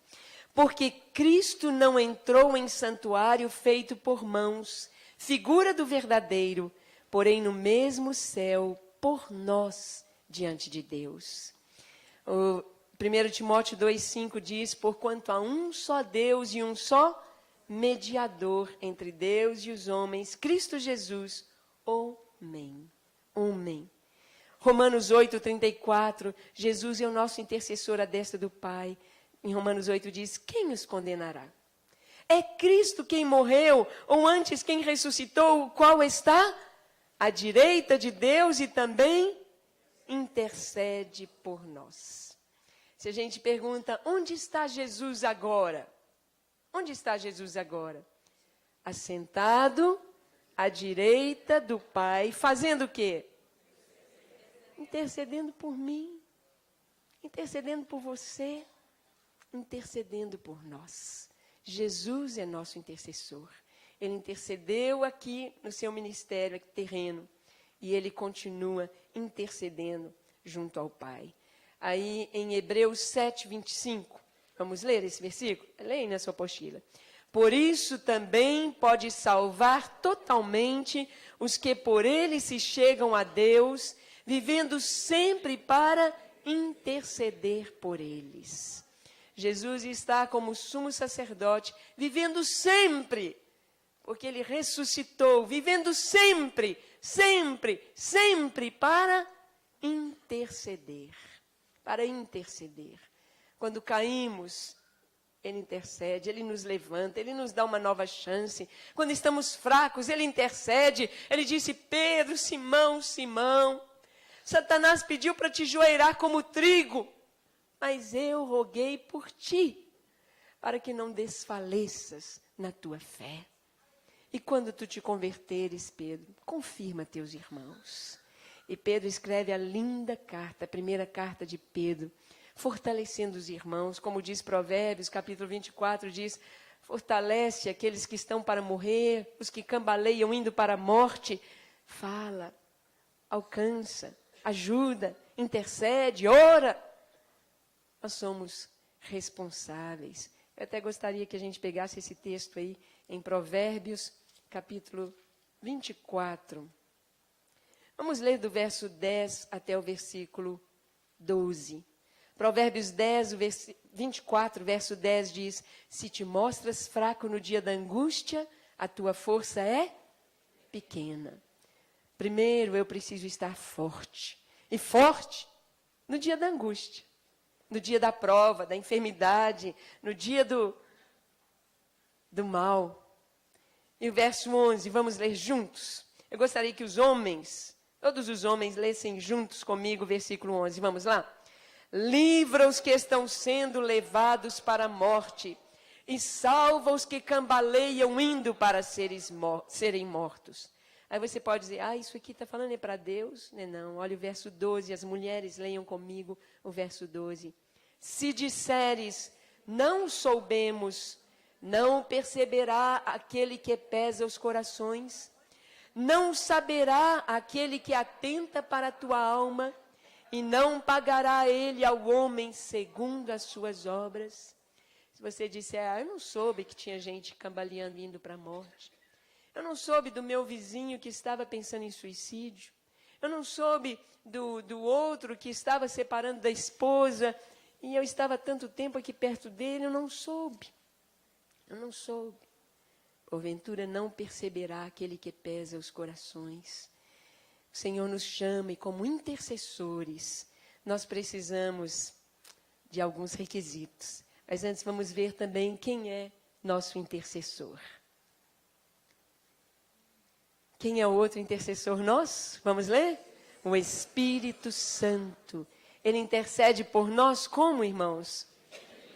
Porque Cristo não entrou em santuário feito por mãos, figura do verdadeiro, porém no mesmo céu, por nós, diante de Deus. O 1 Timóteo 2,5 diz, porquanto há um só Deus e um só mediador entre Deus e os homens, Cristo Jesus. Amém. Amém. Romanos 8,34, Jesus é o nosso intercessor à destra do Pai. Em Romanos 8 diz, quem nos condenará? É Cristo quem morreu, ou antes quem ressuscitou, o qual está à direita de Deus e também intercede por nós. Se a gente pergunta, onde está Jesus agora? Onde está Jesus agora? Assentado à direita do Pai, fazendo o quê? Intercedendo por mim, intercedendo por você, intercedendo por nós. Jesus é nosso intercessor. Ele intercedeu aqui no seu ministério aqui terreno e ele continua intercedendo junto ao Pai. Aí em Hebreus 7, 25, vamos ler esse versículo? Leia na sua apostila. Por isso também pode salvar totalmente os que por ele se chegam a Deus, vivendo sempre para interceder por eles. Jesus está como sumo sacerdote, vivendo sempre, porque ele ressuscitou, vivendo sempre, sempre, sempre para interceder. Para interceder. Quando caímos, ele intercede, ele nos levanta, ele nos dá uma nova chance. Quando estamos fracos, ele intercede. Ele disse, Pedro, Simão, Simão, Satanás pediu para te joeirar como trigo, mas eu roguei por ti, para que não desfaleças na tua fé. E quando tu te converteres, Pedro, confirma teus irmãos. E Pedro escreve a linda carta, a primeira carta de Pedro, fortalecendo os irmãos, como diz Provérbios, capítulo 24, diz, fortalece aqueles que estão para morrer, os que cambaleiam indo para a morte. Fala, alcança, ajuda, intercede, ora. Nós somos responsáveis. Eu até gostaria que a gente pegasse esse texto aí em Provérbios, capítulo 24. Vamos ler do verso 10 até o versículo 12. Provérbios 24, verso 10 diz, se te mostras fraco no dia da angústia, a tua força é pequena. Primeiro eu preciso estar forte. E forte no dia da angústia, no dia da prova, da enfermidade, no dia do mal. E o verso 11, vamos ler juntos. Eu gostaria que os homens, todos os homens, lessem juntos comigo o versículo 11. Vamos lá? Livra os que estão sendo levados para a morte e salva os que cambaleiam indo para serem mortos. Aí você pode dizer, isso aqui está falando para Deus? Não, olha o verso 12, as mulheres leiam comigo o verso 12. Se disseres, não soubemos, não perceberá aquele que pesa os corações, não saberá aquele que atenta para a tua alma, e não pagará ele ao homem segundo as suas obras. Se você disser, eu não soube que tinha gente cambaleando indo para a morte. Eu não soube do meu vizinho que estava pensando em suicídio. Eu não soube do outro que estava separando da esposa e eu estava tanto tempo aqui perto dele. Eu não soube. Eu não soube. Porventura não perceberá aquele que pesa os corações. O Senhor nos chama e como intercessores nós precisamos de alguns requisitos. Mas antes vamos ver também quem é nosso intercessor. Quem é o outro intercessor nosso? Vamos ler? O Espírito Santo. Ele intercede por nós como, irmãos?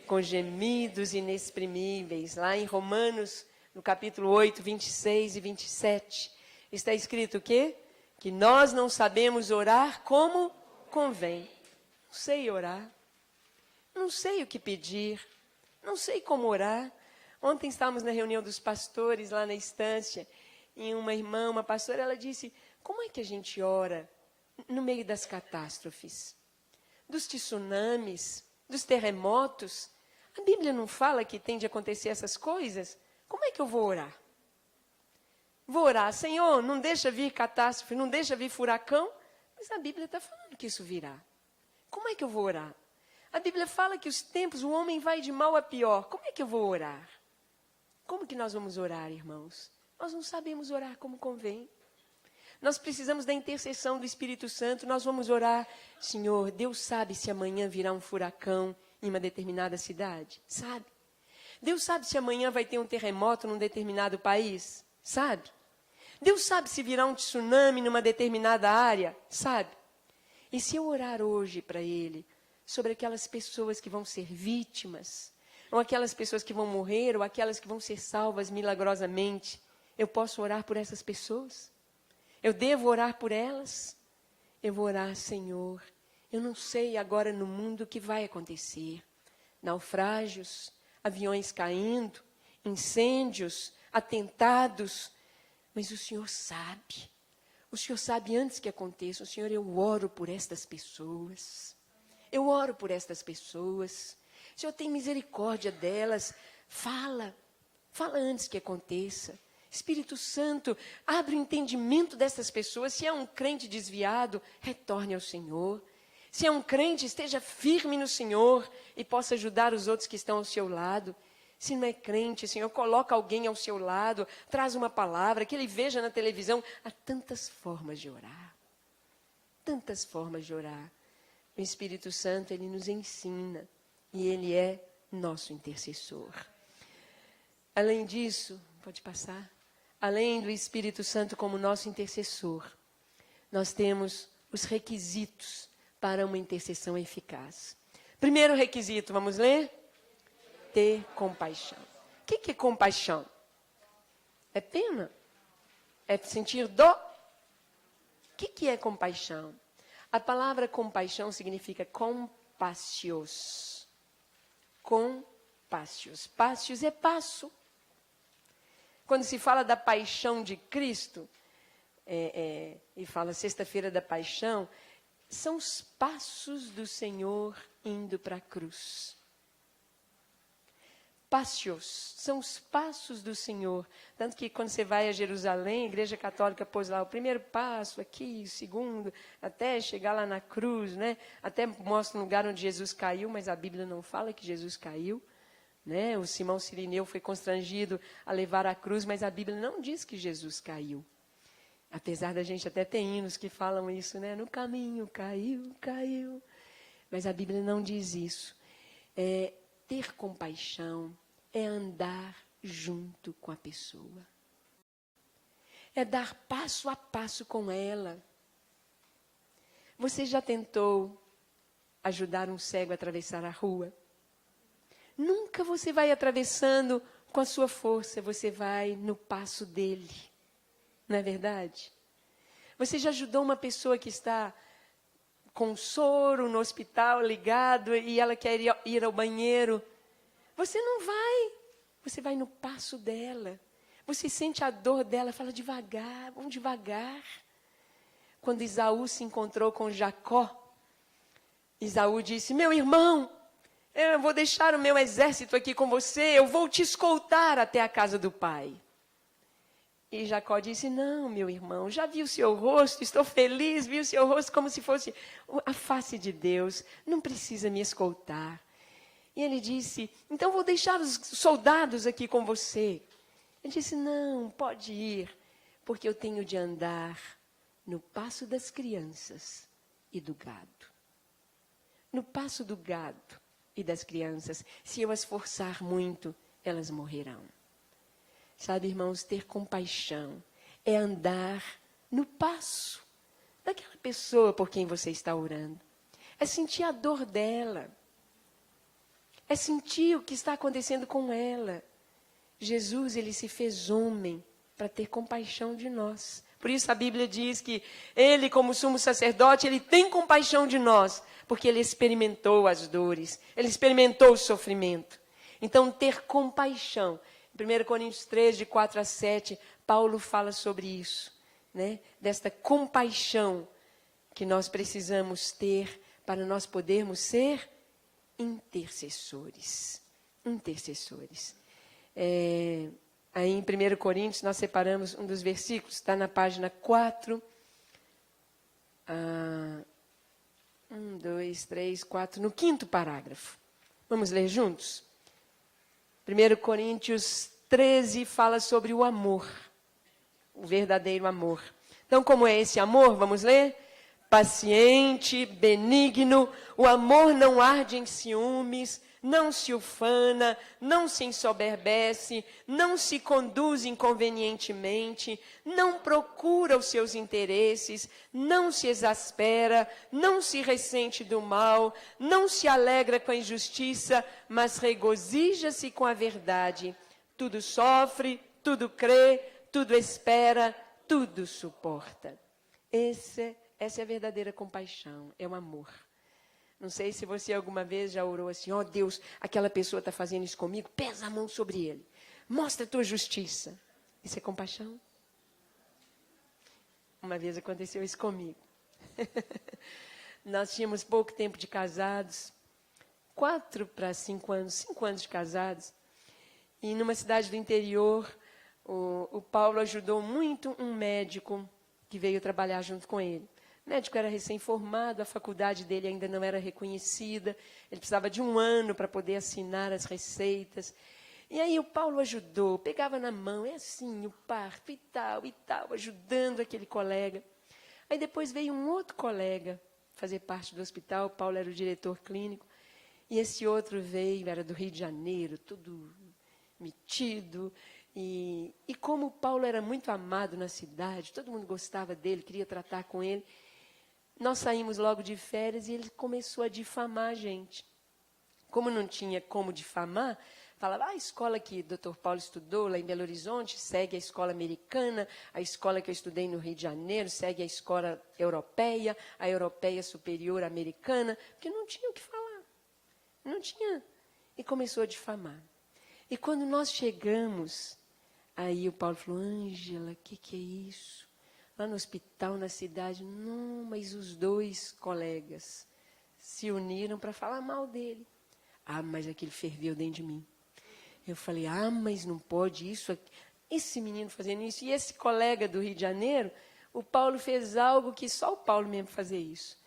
Com gemidos inexprimíveis. Lá em Romanos, no capítulo 8, 26 e 27, está escrito o quê? Que nós não sabemos orar como convém. Não sei orar. Não sei o que pedir. Não sei como orar. Ontem estávamos na reunião dos pastores lá na estância. E uma irmã, uma pastora, ela disse, como é que a gente ora no meio das catástrofes? Dos tsunamis, dos terremotos? A Bíblia não fala que tem de acontecer essas coisas? Como é que eu vou orar? Vou orar, Senhor, não deixa vir catástrofe, não deixa vir furacão, mas a Bíblia está falando que isso virá. Como é que eu vou orar? A Bíblia fala que os tempos, o homem vai de mal a pior. Como é que eu vou orar? Como que nós vamos orar, irmãos? Nós não sabemos orar como convém. Nós precisamos da intercessão do Espírito Santo. Nós vamos orar, Senhor, Deus sabe se amanhã virá um furacão em uma determinada cidade? Sabe? Deus sabe se amanhã vai ter um terremoto num determinado país? Sabe? Deus sabe se virá um tsunami numa determinada área? Sabe? E se eu orar hoje para Ele, sobre aquelas pessoas que vão ser vítimas, ou aquelas pessoas que vão morrer, ou aquelas que vão ser salvas milagrosamente, eu posso orar por essas pessoas? Eu devo orar por elas? Eu vou orar, Senhor, eu não sei agora no mundo o que vai acontecer. Naufrágios, aviões caindo, incêndios, atentados. Mas o Senhor sabe. O Senhor sabe antes que aconteça. O Senhor, eu oro por estas pessoas. Eu oro por estas pessoas. O Senhor tem misericórdia delas. Fala antes que aconteça. Espírito Santo, abre o entendimento dessas pessoas. Se é um crente desviado, retorne ao Senhor. Se é um crente, esteja firme no Senhor e possa ajudar os outros que estão ao seu lado. Se não é crente, Senhor, coloca alguém ao seu lado, traz uma palavra, que ele veja na televisão. Há tantas formas de orar. Tantas formas de orar. O Espírito Santo, ele nos ensina e ele é nosso intercessor. Além disso, pode passar? Além do Espírito Santo como nosso intercessor, nós temos os requisitos para uma intercessão eficaz. Primeiro requisito, vamos ler? Ter compaixão. O que é compaixão? É pena? É sentir dó? O que é compaixão? A palavra compaixão significa compassios. Compassios. Passios é passo. Quando se fala da paixão de Cristo, e fala sexta-feira da paixão, são os passos do Senhor indo para a cruz. Passios, são os passos do Senhor. Tanto que quando você vai a Jerusalém, a Igreja Católica pôs lá o primeiro passo aqui, o segundo, até chegar lá na cruz, né? Até mostra um lugar onde Jesus caiu, mas a Bíblia não fala que Jesus caiu. Né? O Simão Cirineu foi constrangido a levar a cruz, mas a Bíblia não diz que Jesus caiu. Apesar da gente até ter hinos que falam isso, né? No caminho caiu, caiu. Mas a Bíblia não diz isso. Ter compaixão é andar junto com a pessoa. É dar passo a passo com ela. Você já tentou ajudar um cego a atravessar a rua? Nunca você vai atravessando com a sua força, você vai no passo dele. Não é verdade? Você já ajudou uma pessoa que está com soro no hospital, ligado, e ela quer ir ao banheiro? Você não vai. Você vai no passo dela. Você sente a dor dela, fala devagar, vamos devagar. Quando Esaú se encontrou com Jacó, Esaú disse, meu irmão, eu vou deixar o meu exército aqui com você, eu vou te escoltar até a casa do pai. E Jacó disse, não, meu irmão, já vi o seu rosto, estou feliz, vi o seu rosto como se fosse a face de Deus, não precisa me escoltar. E ele disse, então vou deixar os soldados aqui com você. Ele disse, não, pode ir, porque eu tenho de andar no passo das crianças e do gado. No passo do gado e das crianças, se eu as forçar muito, elas morrerão. Sabe, irmãos, ter compaixão é andar no passo daquela pessoa por quem você está orando. É sentir a dor dela. É sentir o que está acontecendo com ela. Jesus, ele se fez homem para ter compaixão de nós. Por isso a Bíblia diz que ele, como sumo sacerdote, ele tem compaixão de nós, porque ele experimentou as dores, ele experimentou o sofrimento. Então, ter compaixão. Em 1 Coríntios 3, de 4 a 7, Paulo fala sobre isso, né? Desta compaixão que nós precisamos ter para nós podermos ser intercessores. Intercessores. Aí em 1 Coríntios nós separamos um dos versículos, está na página 4. 1, 2, 3, 4, no 5º parágrafo. Vamos ler juntos? 1 Coríntios 13 fala sobre o amor, o verdadeiro amor. Então, como é esse amor? Vamos ler? Paciente, benigno, o amor não arde em ciúmes, não se ufana, não se ensoberbece, não se conduz inconvenientemente, não procura os seus interesses, não se exaspera, não se ressente do mal, não se alegra com a injustiça, mas regozija-se com a verdade. Tudo sofre, tudo crê, tudo espera, tudo suporta. Essa é a verdadeira compaixão, é o amor. Não sei se você alguma vez já orou assim, ó Deus, aquela pessoa está fazendo isso comigo, pesa a mão sobre ele. Mostra a tua justiça. Isso é compaixão? Uma vez aconteceu isso comigo. Nós tínhamos pouco tempo de casados, 4 para 5 anos, 5 anos de casados. E numa cidade do interior, o Paulo ajudou muito um médico que veio trabalhar junto com ele. O médico era recém-formado, a faculdade dele ainda não era reconhecida, ele precisava de 1 ano para poder assinar as receitas. E aí o Paulo ajudou, pegava na mão, é assim, o parto e tal, ajudando aquele colega. Aí depois veio um outro colega fazer parte do hospital, o Paulo era o diretor clínico, e esse outro veio, era do Rio de Janeiro, tudo metido. E como o Paulo era muito amado na cidade, todo mundo gostava dele, queria tratar com ele, nós saímos logo de férias e ele começou a difamar a gente. Como não tinha como difamar, falava, a escola que o Dr. Paulo estudou lá em Belo Horizonte segue a escola americana, a escola que eu estudei no Rio de Janeiro segue a escola europeia, a europeia superior americana, porque não tinha o que falar. Não tinha. E começou a difamar. E quando nós chegamos, aí o Paulo falou, Ângela, o que é isso? Lá no hospital, na cidade, não, mas os 2 colegas se uniram para falar mal dele. Ah, mas aquilo ferveu dentro de mim. Eu falei, mas não pode isso, esse menino fazendo isso. E esse colega do Rio de Janeiro, o Paulo fez algo que só o Paulo mesmo fazia isso.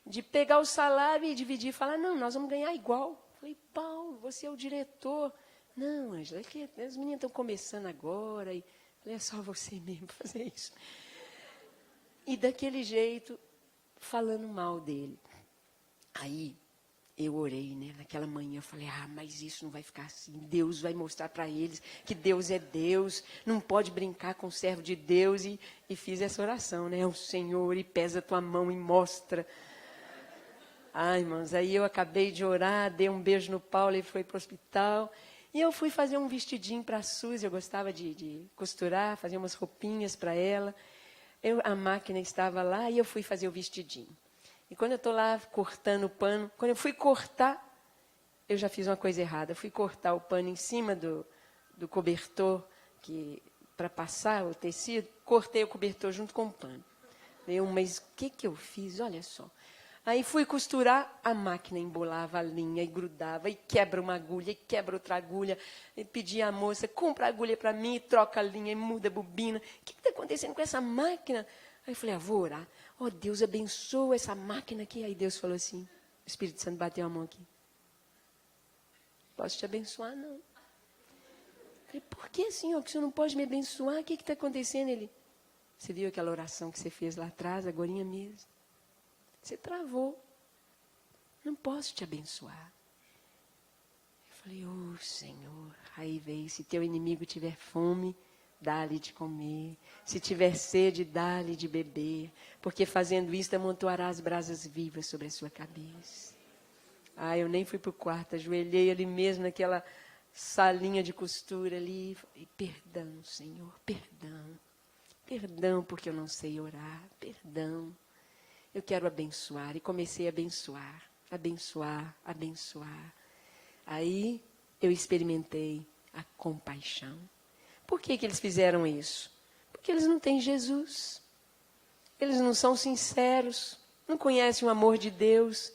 De pegar o salário e dividir e falar, não, nós vamos ganhar igual. Eu falei, Paulo, você é o diretor. Não, Ângela, as meninas estão começando agora. E falei, é só você mesmo fazer isso. E daquele jeito, falando mal dele. Aí, eu orei, né? Naquela manhã, eu falei, mas isso não vai ficar assim. Deus vai mostrar para eles que Deus é Deus. Não pode brincar com o servo de Deus. E fiz essa oração, né? O Senhor, e pesa a tua mão e mostra. Ai, irmãos, aí eu acabei de orar, dei um beijo no Paulo, ele foi para o hospital. E eu fui fazer um vestidinho para a Suzy. Eu gostava de costurar, fazer umas roupinhas para ela. A máquina estava lá e eu fui fazer o vestidinho. E quando eu estou lá cortando o pano, quando eu fui cortar, eu já fiz uma coisa errada. Eu fui cortar o pano em cima do cobertor para passar o tecido, cortei o cobertor junto com o pano. Mas o que eu fiz? Olha só. Aí fui costurar, a máquina embolava a linha e grudava, e quebra uma agulha, e quebra outra agulha. E pedi à moça, compra a agulha para mim, e troca a linha, e muda a bobina. O que está acontecendo com essa máquina? Aí eu falei, vou orar. Deus abençoa essa máquina aqui. Aí Deus falou assim, o Espírito Santo bateu a mão aqui. Posso te abençoar? Não. Eu falei, por que, Senhor, que o Senhor não pode me abençoar? O que está acontecendo? Ele, você viu aquela oração que você fez lá atrás, agorinha mesmo? Você travou. Não posso te abençoar. Eu falei, Senhor. Aí veio, se teu inimigo tiver fome, dá-lhe de comer. Se tiver sede, dá-lhe de beber. Porque fazendo isso, amontoarás brasas vivas sobre a sua cabeça. Eu nem fui para o quarto, ajoelhei ali mesmo, naquela salinha de costura ali. Falei, perdão, Senhor, perdão. Perdão porque eu não sei orar, perdão. Eu quero abençoar. E comecei a abençoar, abençoar, abençoar. Aí eu experimentei a compaixão. Por que eles fizeram isso? Porque eles não têm Jesus. Eles não são sinceros, não conhecem o amor de Deus.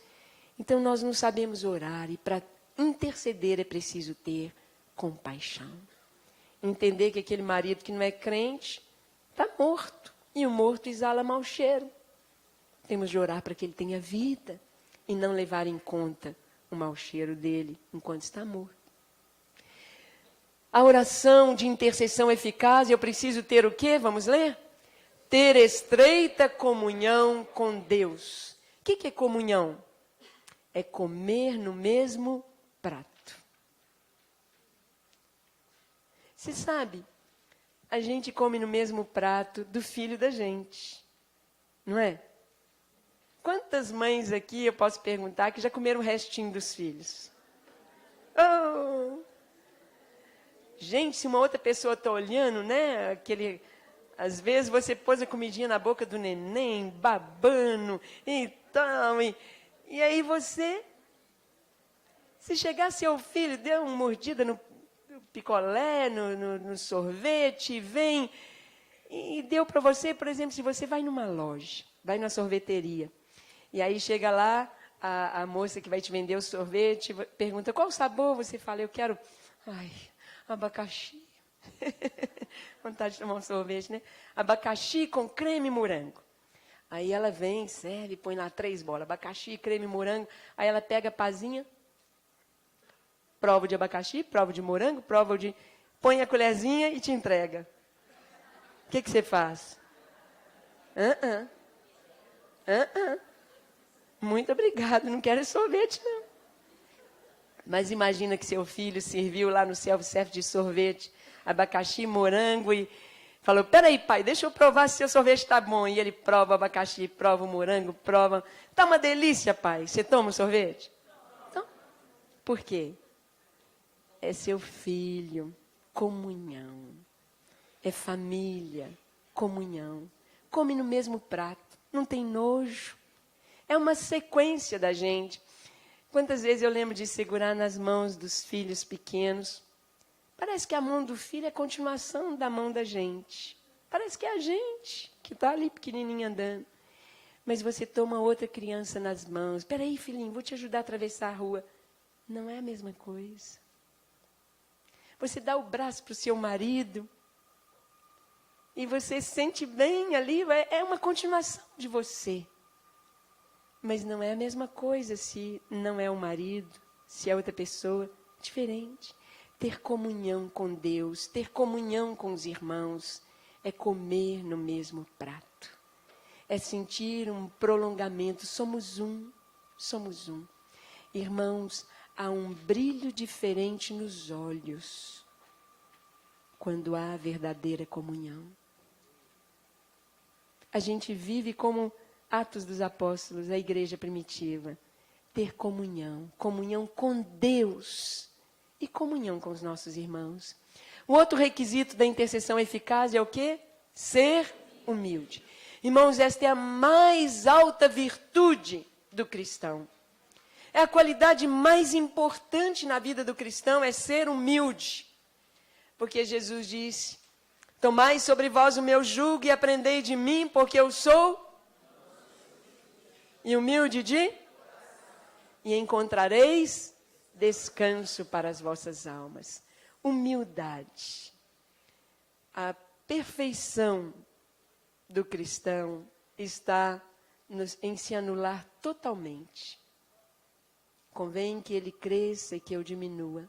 Então nós não sabemos orar. E para interceder é preciso ter compaixão. Entender que aquele marido que não é crente está morto. E o morto exala mau cheiro. Temos de orar para que ele tenha vida e não levar em conta o mau cheiro dele enquanto está morto. A oração de intercessão eficaz, eu preciso ter o quê? Vamos ler? Ter estreita comunhão com Deus. O que é comunhão? É comer no mesmo prato. Você sabe, a gente come no mesmo prato do filho da gente, não é? Quantas mães aqui, eu posso perguntar, que já comeram o restinho dos filhos? Gente, se uma outra pessoa está olhando, né? Às vezes você pôs a comidinha na boca do neném, babando e tal. E aí se chegar seu filho, deu uma mordida no picolé, no sorvete, vem e deu para você, por exemplo, se você vai numa loja, vai numa sorveteria, e aí chega lá, a moça que vai te vender o sorvete, pergunta, qual o sabor? Você fala, eu quero, abacaxi. Vontade de tomar um sorvete, né? Abacaxi com creme morango. Aí ela vem, serve, põe lá 3 bolas, abacaxi, creme morango. Aí ela pega a pazinha, prova de abacaxi, prova de morango, põe a colherzinha e te entrega. O que você faz? Muito obrigado, não quero sorvete, não. Mas imagina que seu filho serviu lá no self-service de sorvete, abacaxi, morango, e falou, peraí, pai, deixa eu provar se seu sorvete está bom. E ele prova o abacaxi, prova o morango, prova. Está uma delícia, pai. Você toma o sorvete? Então, por quê? É seu filho, comunhão. É família, comunhão. Come no mesmo prato, não tem nojo. É uma sequência da gente. Quantas vezes eu lembro de segurar nas mãos dos filhos pequenos. Parece que a mão do filho é a continuação da mão da gente. Parece que é a gente que está ali pequenininha andando. Mas você toma outra criança nas mãos. Espera aí, filhinho, vou te ajudar a atravessar a rua. Não é a mesma coisa. Você dá o braço para o seu marido. E você se sente bem ali. É uma continuação de você. Mas não é a mesma coisa se não é o marido, se é outra pessoa. Diferente. Ter comunhão com Deus, ter comunhão com os irmãos, é comer no mesmo prato. é sentir um prolongamento. Somos um. Irmãos, há um brilho diferente nos olhos quando há verdadeira comunhão. A gente vive como Atos dos Apóstolos, a igreja primitiva. Ter comunhão com Deus e comunhão com os nossos irmãos. O outro requisito da intercessão eficaz é o quê? Ser humilde. Irmãos, esta é a mais alta virtude do cristão. É a qualidade mais importante na vida do cristão, é ser humilde. Porque Jesus disse, tomai sobre vós o meu jugo e aprendei de mim, porque eu sou e humilde e encontrareis descanso para as vossas almas. Humildade. A perfeição do cristão está em se anular totalmente. Convém que ele cresça e que eu diminua.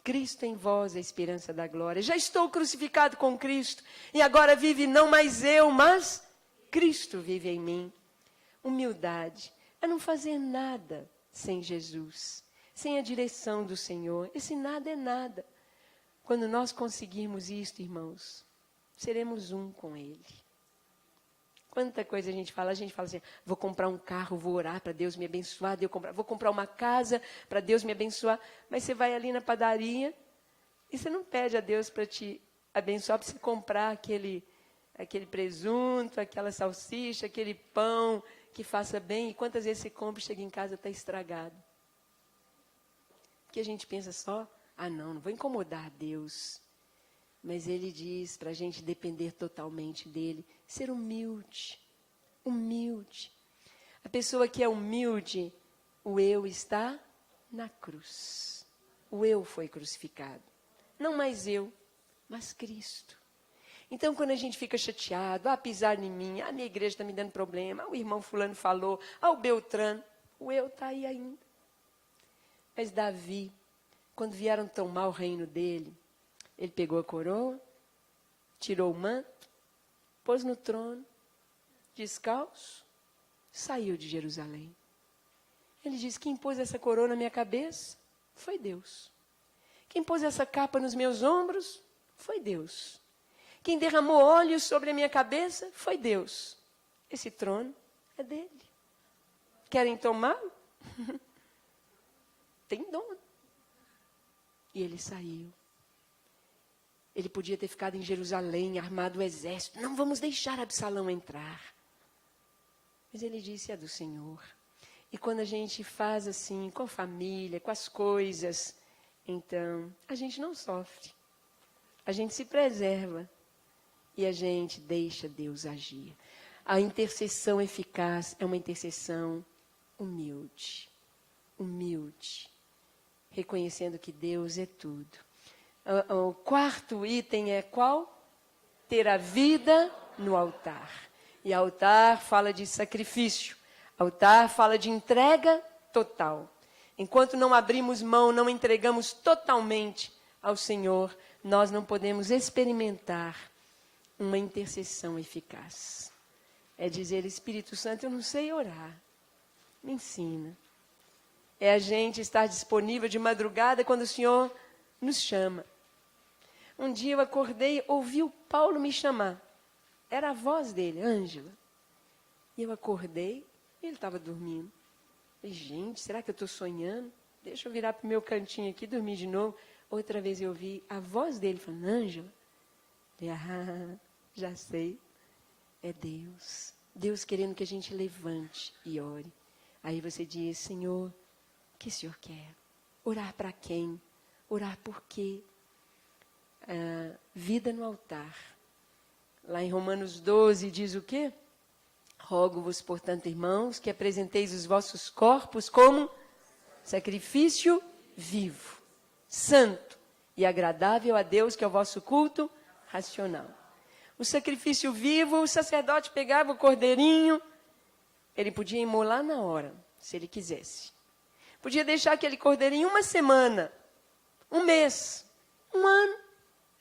Cristo em vós, a esperança da glória. Já estou crucificado com Cristo e agora vive não mais eu, mas Cristo vive em mim. Humildade é não fazer nada sem Jesus, sem a direção do Senhor. Esse nada é nada. Quando nós conseguirmos isto, irmãos, seremos um com Ele. Quanta coisa a gente fala assim, vou comprar um carro, vou orar para Deus me abençoar, vou comprar uma casa para Deus me abençoar, mas você vai ali na padaria e você não pede a Deus para te abençoar, para você comprar aquele presunto, aquela salsicha, aquele pão que faça bem, e quantas vezes você compra e chega em casa e está estragado. Porque a gente pensa só, não vou incomodar Deus. Mas Ele diz para a gente depender totalmente dEle, ser humilde, humilde. A pessoa que é humilde, o eu está na cruz. O eu foi crucificado. Não mais eu, mas Cristo. Então, quando a gente fica chateado, pisar em mim, a minha igreja está me dando problema, o irmão fulano falou, o Beltrano, o eu está aí ainda. Mas Davi, quando vieram tomar o reino dele, ele pegou a coroa, tirou o manto, pôs no trono, descalço, saiu de Jerusalém. Ele diz, quem pôs essa coroa na minha cabeça foi Deus. Quem pôs essa capa nos meus ombros foi Deus. Quem derramou óleo sobre a minha cabeça foi Deus. Esse trono é dele. Querem tomá-lo? Tem dono. E ele saiu. Ele podia ter ficado em Jerusalém, armado o exército. Não vamos deixar Absalão entrar. Mas ele disse, é do Senhor. E quando a gente faz assim, com a família, com as coisas, então, a gente não sofre. A gente se preserva. E a gente deixa Deus agir. A intercessão eficaz é uma intercessão humilde. Humilde. Reconhecendo que Deus é tudo. O quarto item é qual? Ter a vida no altar. E altar fala de sacrifício. Altar fala de entrega total. Enquanto não abrimos mão, não entregamos totalmente ao Senhor, nós não podemos experimentar uma intercessão eficaz. É dizer, Espírito Santo, eu não sei orar. Me ensina. É a gente estar disponível de madrugada quando o Senhor nos chama. Um dia eu acordei, ouvi o Paulo me chamar. Era a voz dele, Ângela. E eu acordei, e ele estava dormindo. Falei, gente, será que eu estou sonhando? Deixa eu virar para o meu cantinho aqui, dormir de novo. Outra vez eu ouvi a voz dele falando, Ângela. Falei, já sei. É Deus. Deus querendo que a gente levante e ore. Aí você diz, Senhor, o que o Senhor quer? Orar para quem? Orar por quê? Vida no altar. Lá em Romanos 12 diz o quê? Rogo-vos, portanto, irmãos, que apresenteis os vossos corpos como sacrifício vivo, santo e agradável a Deus, que é o vosso culto racional. O sacrifício vivo, o sacerdote pegava o cordeirinho, ele podia imolar na hora, se ele quisesse. Podia deixar aquele cordeirinho uma semana, um mês, um ano,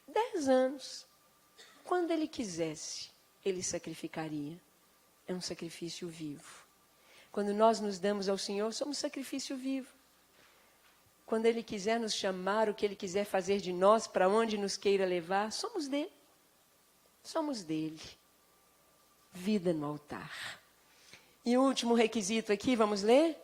10 anos, quando ele quisesse. Ele sacrificaria. É um sacrifício vivo. Quando nós nos damos ao Senhor, somos sacrifício vivo. Quando Ele quiser nos chamar, o que Ele quiser fazer de nós, para onde nos queira levar, somos dele. Somos dele. Vida no altar. E o último requisito aqui, vamos ler?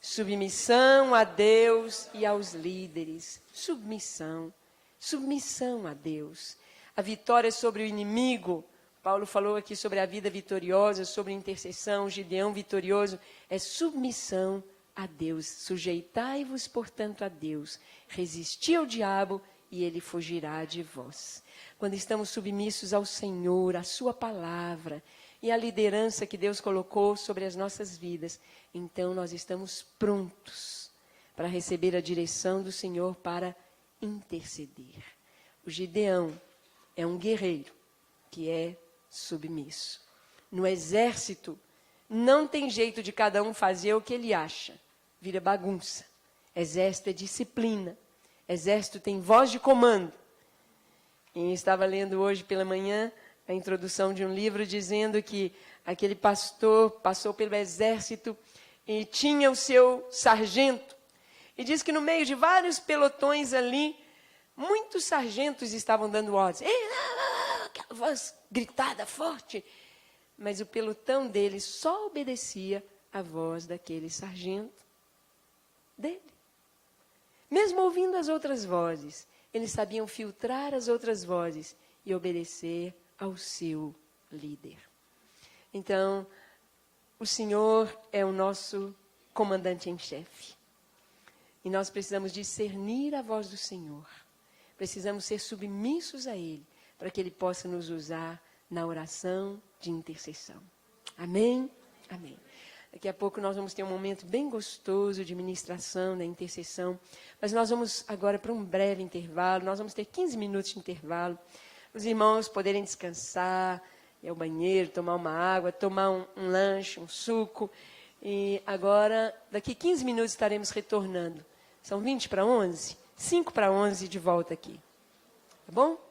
Submissão a Deus e aos líderes. Submissão. Submissão a Deus. A vitória sobre o inimigo. Paulo falou aqui sobre a vida vitoriosa, sobre a intercessão, Gideão vitorioso. É submissão a Deus. Sujeitai-vos, portanto, a Deus. Resisti ao diabo e ele fugirá de vós. Quando estamos submissos ao Senhor, à sua palavra e à liderança que Deus colocou sobre as nossas vidas, então nós estamos prontos para receber a direção do Senhor para interceder. O Gideão é um guerreiro que é submisso. No exército, não tem jeito de cada um fazer o que ele acha. Vira bagunça. Exército é disciplina. Exército tem voz de comando. E estava lendo hoje pela manhã a introdução de um livro dizendo que aquele pastor passou pelo exército e tinha o seu sargento. E diz que no meio de vários pelotões ali, muitos sargentos estavam dando ordens. Aquela voz gritada, forte. Mas o pelotão dele só obedecia à voz daquele sargento dele. Mesmo ouvindo as outras vozes, eles sabiam filtrar as outras vozes e obedecer ao seu líder. Então, o Senhor é o nosso comandante em chefe. E nós precisamos discernir a voz do Senhor. Precisamos ser submissos a Ele, para que Ele possa nos usar na oração de intercessão. Amém? Amém. Daqui a pouco nós vamos ter um momento bem gostoso de ministração, da intercessão. Mas nós vamos agora para um breve intervalo. Nós vamos ter 15 minutos de intervalo. Os irmãos poderem descansar, ir ao banheiro, tomar uma água, tomar um lanche, um suco. E agora, daqui 15 minutos estaremos retornando. São 20 para 11? 5 para 11 de volta aqui. Tá bom?